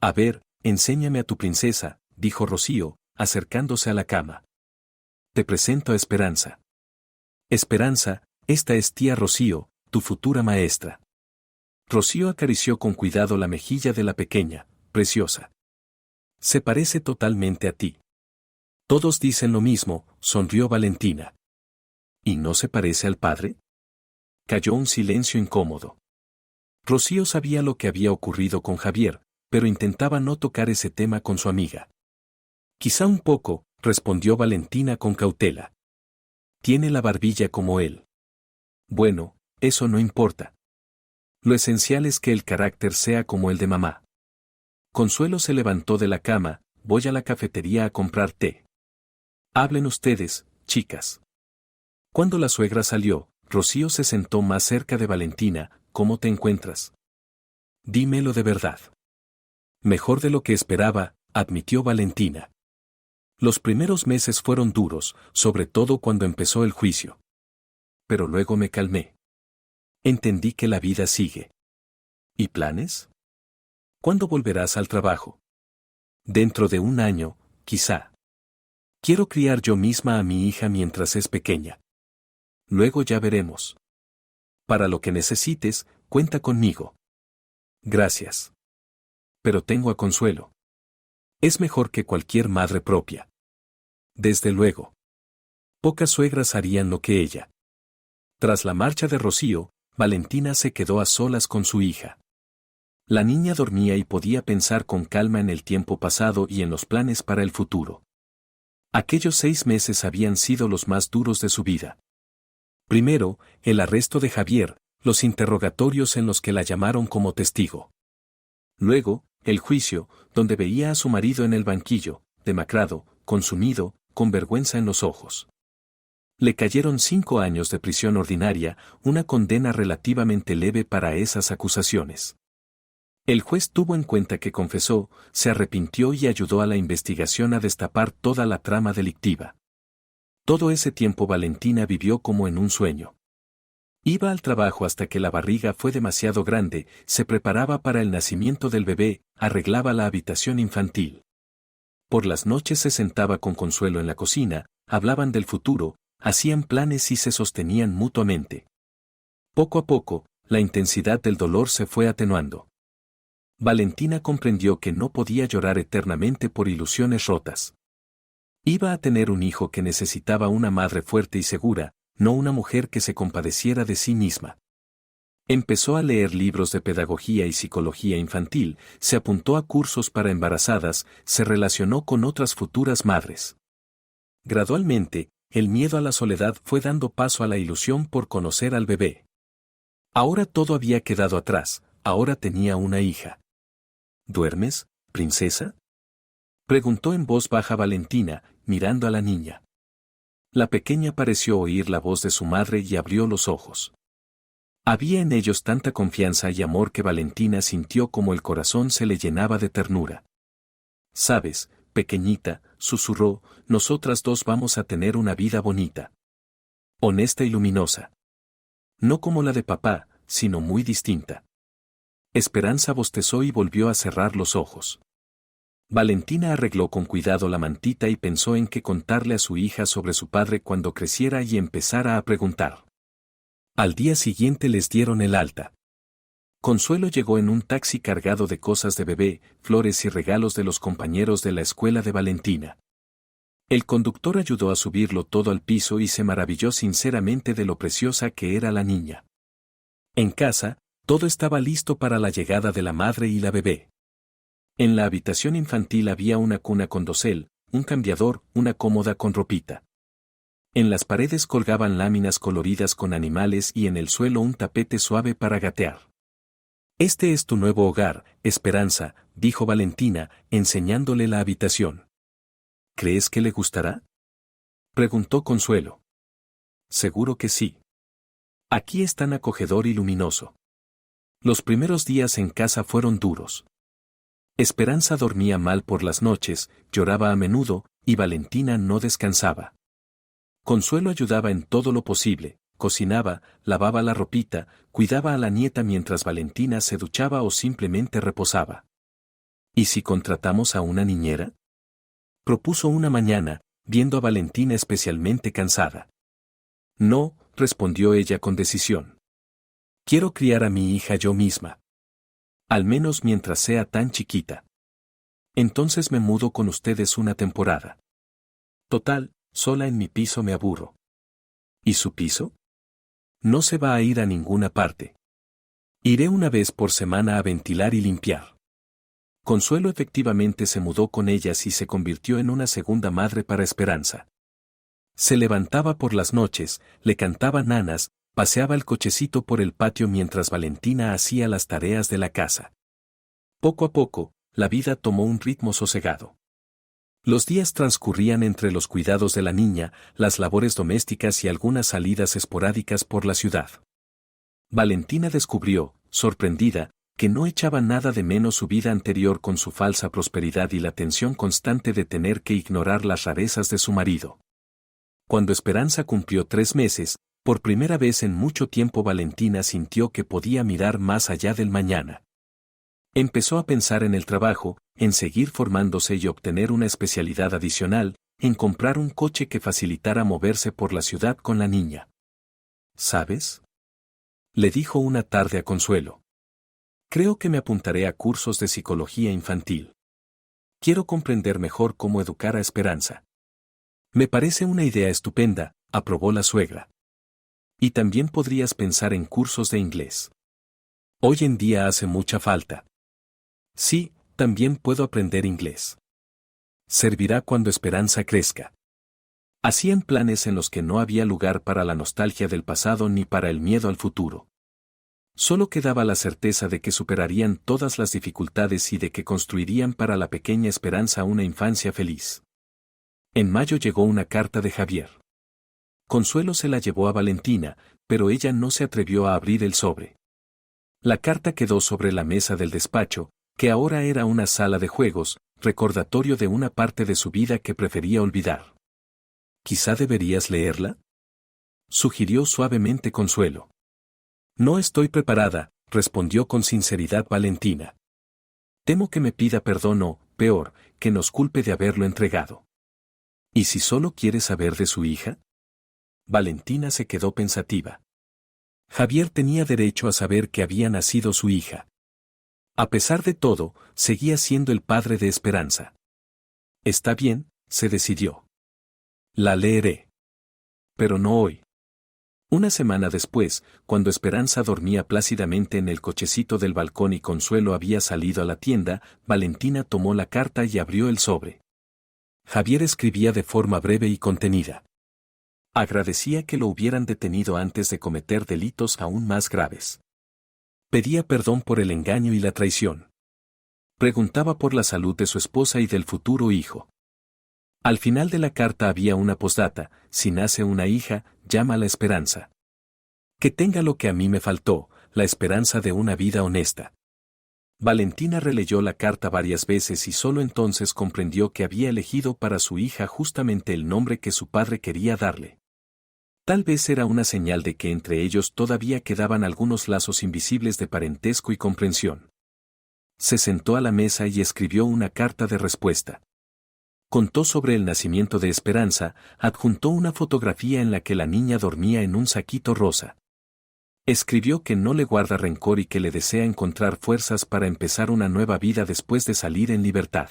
A ver, enséñame a tu princesa, dijo Rocío, acercándose a la cama. Te presento a Esperanza. Esperanza, esta es tía Rocío, tu futura maestra. Rocío acarició con cuidado la mejilla de la pequeña, preciosa. Se parece totalmente a ti. Todos dicen lo mismo, sonrió Valentina. ¿Y no se parece al padre? Cayó un silencio incómodo. Rocío sabía lo que había ocurrido con Javier, pero intentaba no tocar ese tema con su amiga. Quizá un poco, respondió Valentina con cautela. Tiene la barbilla como él. Bueno, eso no importa. Lo esencial es que el carácter sea como el de mamá. Consuelo se levantó de la cama. Voy a la cafetería a comprar té. Hablen ustedes, chicas. Cuando la suegra salió, Rocío se sentó más cerca de Valentina. ¿Cómo te encuentras? Dímelo de verdad. Mejor de lo que esperaba, admitió Valentina. Los primeros meses fueron duros, sobre todo cuando empezó el juicio. Pero luego me calmé. Entendí que la vida sigue. ¿Y planes? ¿Cuándo volverás al trabajo? Dentro de un año, quizá. Quiero criar yo misma a mi hija mientras es pequeña. Luego ya veremos. Para lo que necesites, cuenta conmigo. Gracias. Pero tengo a Consuelo. Es mejor que cualquier madre propia. Desde luego. Pocas suegras harían lo que ella. Tras la marcha de Rocío, Valentina se quedó a solas con su hija. La niña dormía y podía pensar con calma en el tiempo pasado y en los planes para el futuro. Aquellos 6 meses habían sido los más duros de su vida. Primero, el arresto de Javier, los interrogatorios en los que la llamaron como testigo. Luego, el juicio, donde veía a su marido en el banquillo, demacrado, consumido, con vergüenza en los ojos. Le cayeron 5 años de prisión ordinaria, una condena relativamente leve para esas acusaciones. El juez tuvo en cuenta que confesó, se arrepintió y ayudó a la investigación a destapar toda la trama delictiva. Todo ese tiempo Valentina vivió como en un sueño. Iba al trabajo hasta que la barriga fue demasiado grande, se preparaba para el nacimiento del bebé, arreglaba la habitación infantil. Por las noches se sentaba con Consuelo en la cocina, hablaban del futuro, hacían planes y se sostenían mutuamente. Poco a poco, la intensidad del dolor se fue atenuando. Valentina comprendió que no podía llorar eternamente por ilusiones rotas. Iba a tener un hijo que necesitaba una madre fuerte y segura, no una mujer que se compadeciera de sí misma. Empezó a leer libros de pedagogía y psicología infantil, se apuntó a cursos para embarazadas, se relacionó con otras futuras madres. Gradualmente, el miedo a la soledad fue dando paso a la ilusión por conocer al bebé. Ahora todo había quedado atrás, ahora tenía una hija. ¿Duermes, princesa?, preguntó en voz baja Valentina, mirando a la niña. La pequeña pareció oír la voz de su madre y abrió los ojos. Había en ellos tanta confianza y amor que Valentina sintió como el corazón se le llenaba de ternura. «Sabes, pequeñita», susurró, «nosotras dos vamos a tener una vida bonita. Honesta y luminosa. No como la de papá, sino muy distinta». Esperanza bostezó y volvió a cerrar los ojos. Valentina arregló con cuidado la mantita y pensó en qué contarle a su hija sobre su padre cuando creciera y empezara a preguntar. Al día siguiente les dieron el alta. Consuelo llegó en un taxi cargado de cosas de bebé, flores y regalos de los compañeros de la escuela de Valentina. El conductor ayudó a subirlo todo al piso y se maravilló sinceramente de lo preciosa que era la niña. En casa, todo estaba listo para la llegada de la madre y la bebé. En la habitación infantil había una cuna con dosel, un cambiador, una cómoda con ropita. En las paredes colgaban láminas coloridas con animales y en el suelo un tapete suave para gatear. «Este es tu nuevo hogar, Esperanza», dijo Valentina, enseñándole la habitación. «¿Crees que le gustará?», preguntó Consuelo. «Seguro que sí. Aquí es tan acogedor y luminoso». Los primeros días en casa fueron duros. Esperanza dormía mal por las noches, lloraba a menudo, y Valentina no descansaba. Consuelo ayudaba en todo lo posible, cocinaba, lavaba la ropita, cuidaba a la nieta mientras Valentina se duchaba o simplemente reposaba. ¿Y si contratamos a una niñera?, propuso una mañana, viendo a Valentina especialmente cansada. «No», respondió ella con decisión. «Quiero criar a mi hija yo misma. Al menos mientras sea tan chiquita. Entonces me mudo con ustedes una temporada. Total, sola en mi piso me aburro». ¿Y su piso? «No se va a ir a ninguna parte. Iré una vez por semana a ventilar y limpiar». Consuelo efectivamente se mudó con ellas y se convirtió en una segunda madre para Esperanza. Se levantaba por las noches, le cantaba nanas, paseaba el cochecito por el patio mientras Valentina hacía las tareas de la casa. Poco a poco, la vida tomó un ritmo sosegado. Los días transcurrían entre los cuidados de la niña, las labores domésticas y algunas salidas esporádicas por la ciudad. Valentina descubrió, sorprendida, que no echaba nada de menos su vida anterior con su falsa prosperidad y la tensión constante de tener que ignorar las rarezas de su marido. Cuando Esperanza cumplió 3 meses, por primera vez en mucho tiempo Valentina sintió que podía mirar más allá del mañana. Empezó a pensar en el trabajo, en seguir formándose y obtener una especialidad adicional, en comprar un coche que facilitara moverse por la ciudad con la niña. ¿Sabes?, le dijo una tarde a Consuelo. Creo que me apuntaré a cursos de psicología infantil. Quiero comprender mejor cómo educar a Esperanza. Me parece una idea estupenda, aprobó la suegra. Y también podrías pensar en cursos de inglés. Hoy en día hace mucha falta. Sí, también puedo aprender inglés. Servirá cuando Esperanza crezca. Hacían planes en los que no había lugar para la nostalgia del pasado ni para el miedo al futuro. Solo quedaba la certeza de que superarían todas las dificultades y de que construirían para la pequeña Esperanza una infancia feliz. En mayo llegó una carta de Javier. Consuelo se la llevó a Valentina, pero ella no se atrevió a abrir el sobre. La carta quedó sobre la mesa del despacho, que ahora era una sala de juegos, recordatorio de una parte de su vida que prefería olvidar. ¿Quizá deberías leerla?, sugirió suavemente Consuelo. No estoy preparada, respondió con sinceridad Valentina. Temo que me pida perdón o, peor, que nos culpe de haberlo entregado. ¿Y si solo quiere saber de su hija? Valentina se quedó pensativa. Javier tenía derecho a saber que había nacido su hija. A pesar de todo, seguía siendo el padre de Esperanza. Está bien, se decidió. La leeré. Pero no hoy. Una semana después, cuando Esperanza dormía plácidamente en el cochecito del balcón y Consuelo había salido a la tienda, Valentina tomó la carta y abrió el sobre. Javier escribía de forma breve y contenida. Agradecía que lo hubieran detenido antes de cometer delitos aún más graves. Pedía perdón por el engaño y la traición. Preguntaba por la salud de su esposa y del futuro hijo. Al final de la carta había una postdata: si nace una hija, llámala Esperanza. Que tenga lo que a mí me faltó, la esperanza de una vida honesta. Valentina releyó la carta varias veces y solo entonces comprendió que había elegido para su hija justamente el nombre que su padre quería darle. Tal vez era una señal de que entre ellos todavía quedaban algunos lazos invisibles de parentesco y comprensión. Se sentó a la mesa y escribió una carta de respuesta. Contó sobre el nacimiento de Esperanza, adjuntó una fotografía en la que la niña dormía en un saquito rosa. Escribió que no le guarda rencor y que le desea encontrar fuerzas para empezar una nueva vida después de salir en libertad.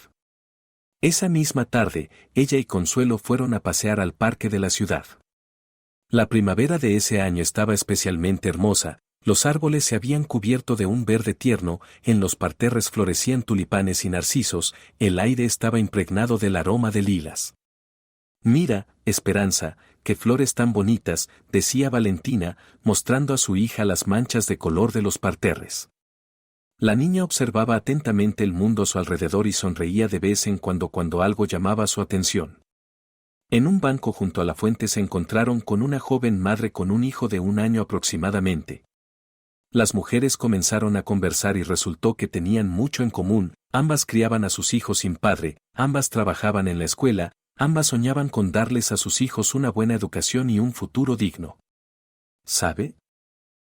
Esa misma tarde, ella y Consuelo fueron a pasear al parque de la ciudad. La primavera de ese año estaba especialmente hermosa. Los árboles se habían cubierto de un verde tierno, en los parterres florecían tulipanes y narcisos, el aire estaba impregnado del aroma de lilas. Mira, Esperanza, qué flores tan bonitas, decía Valentina, mostrando a su hija las manchas de color de los parterres. La niña observaba atentamente el mundo a su alrededor y sonreía de vez en cuando algo llamaba su atención. En un banco junto a la fuente se encontraron con una joven madre con un hijo de 1 año aproximadamente. Las mujeres comenzaron a conversar y resultó que tenían mucho en común: ambas criaban a sus hijos sin padre, ambas trabajaban en la escuela, ambas soñaban con darles a sus hijos una buena educación y un futuro digno. ¿Sabe?,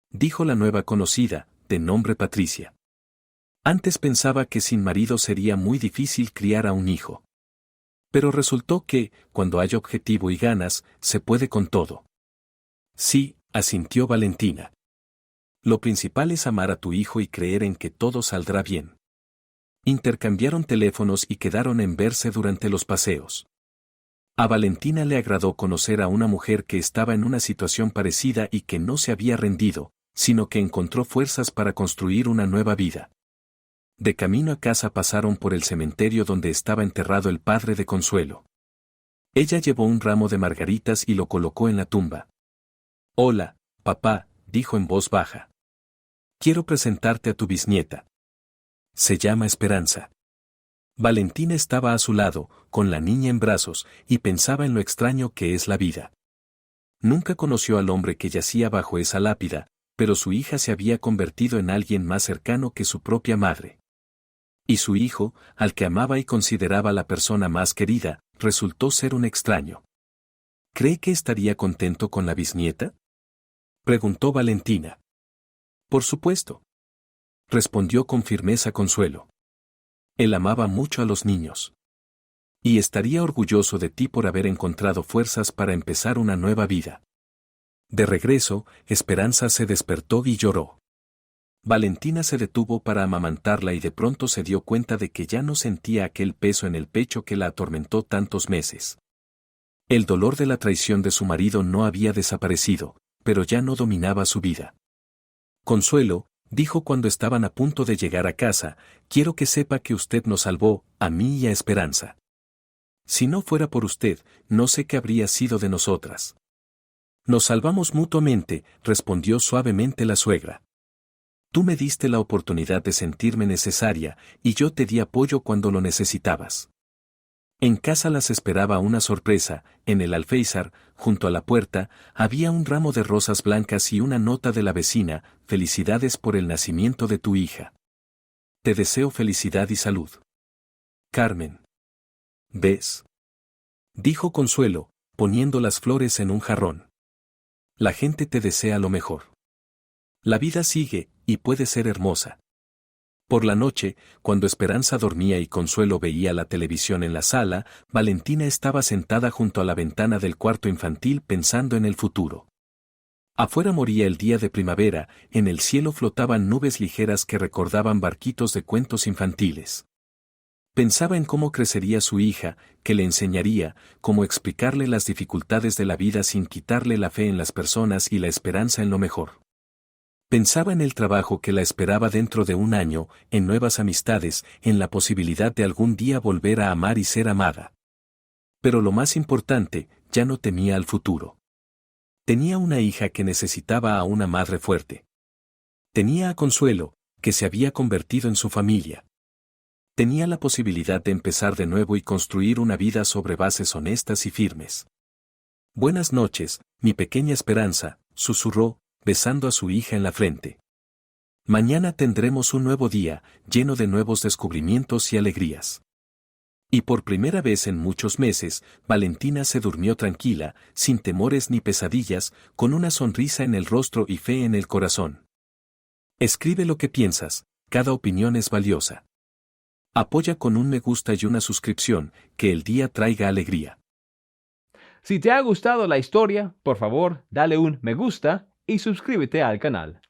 dijo la nueva conocida, de nombre Patricia. Antes pensaba que sin marido sería muy difícil criar a un hijo. Pero resultó que, cuando hay objetivo y ganas, se puede con todo. Sí, asintió Valentina. Lo principal es amar a tu hijo y creer en que todo saldrá bien. Intercambiaron teléfonos y quedaron en verse durante los paseos. A Valentina le agradó conocer a una mujer que estaba en una situación parecida y que no se había rendido, sino que encontró fuerzas para construir una nueva vida. De camino a casa pasaron por el cementerio donde estaba enterrado el padre de Consuelo. Ella llevó un ramo de margaritas y lo colocó en la tumba. «Hola, papá», dijo en voz baja. «Quiero presentarte a tu bisnieta. Se llama Esperanza». Valentina estaba a su lado, con la niña en brazos, y pensaba en lo extraño que es la vida. Nunca conoció al hombre que yacía bajo esa lápida, pero su hija se había convertido en alguien más cercano que su propia madre. Y su hijo, al que amaba y consideraba la persona más querida, resultó ser un extraño. ¿Cree que estaría contento con la bisnieta?, preguntó Valentina. Por supuesto, respondió con firmeza Consuelo. Él amaba mucho a los niños. Y estaría orgulloso de ti por haber encontrado fuerzas para empezar una nueva vida. De regreso, Esperanza se despertó y lloró. Valentina se detuvo para amamantarla y de pronto se dio cuenta de que ya no sentía aquel peso en el pecho que la atormentó tantos meses. El dolor de la traición de su marido no había desaparecido, pero ya no dominaba su vida. Consuelo, dijo cuando estaban a punto de llegar a casa, quiero que sepa que usted nos salvó, a mí y a Esperanza. Si no fuera por usted, no sé qué habría sido de nosotras. Nos salvamos mutuamente, respondió suavemente la suegra. Tú me diste la oportunidad de sentirme necesaria, y yo te di apoyo cuando lo necesitabas. En casa las esperaba una sorpresa. En el alféizar, junto a la puerta, había un ramo de rosas blancas y una nota de la vecina: felicidades por el nacimiento de tu hija. Te deseo felicidad y salud. Carmen. ¿Ves?, dijo Consuelo, poniendo las flores en un jarrón. La gente te desea lo mejor. La vida sigue, y puede ser hermosa. Por la noche, cuando Esperanza dormía y Consuelo veía la televisión en la sala, Valentina estaba sentada junto a la ventana del cuarto infantil pensando en el futuro. Afuera moría el día de primavera, en el cielo flotaban nubes ligeras que recordaban barquitos de cuentos infantiles. Pensaba en cómo crecería su hija, que le enseñaría, cómo explicarle las dificultades de la vida sin quitarle la fe en las personas y la esperanza en lo mejor. Pensaba en el trabajo que la esperaba dentro de un año, en nuevas amistades, en la posibilidad de algún día volver a amar y ser amada. Pero lo más importante, ya no temía al futuro. Tenía una hija que necesitaba a una madre fuerte. Tenía a Consuelo, que se había convertido en su familia. Tenía la posibilidad de empezar de nuevo y construir una vida sobre bases honestas y firmes. Buenas noches, mi pequeña Esperanza, susurró, besando a su hija en la frente. Mañana tendremos un nuevo día, lleno de nuevos descubrimientos y alegrías. Y por primera vez en muchos meses, Valentina se durmió tranquila, sin temores ni pesadillas, con una sonrisa en el rostro y fe en el corazón. Escribe lo que piensas, cada opinión es valiosa. Apoya con un me gusta y una suscripción, que el día traiga alegría. Si te ha gustado la historia, por favor, dale un me gusta y suscríbete al canal.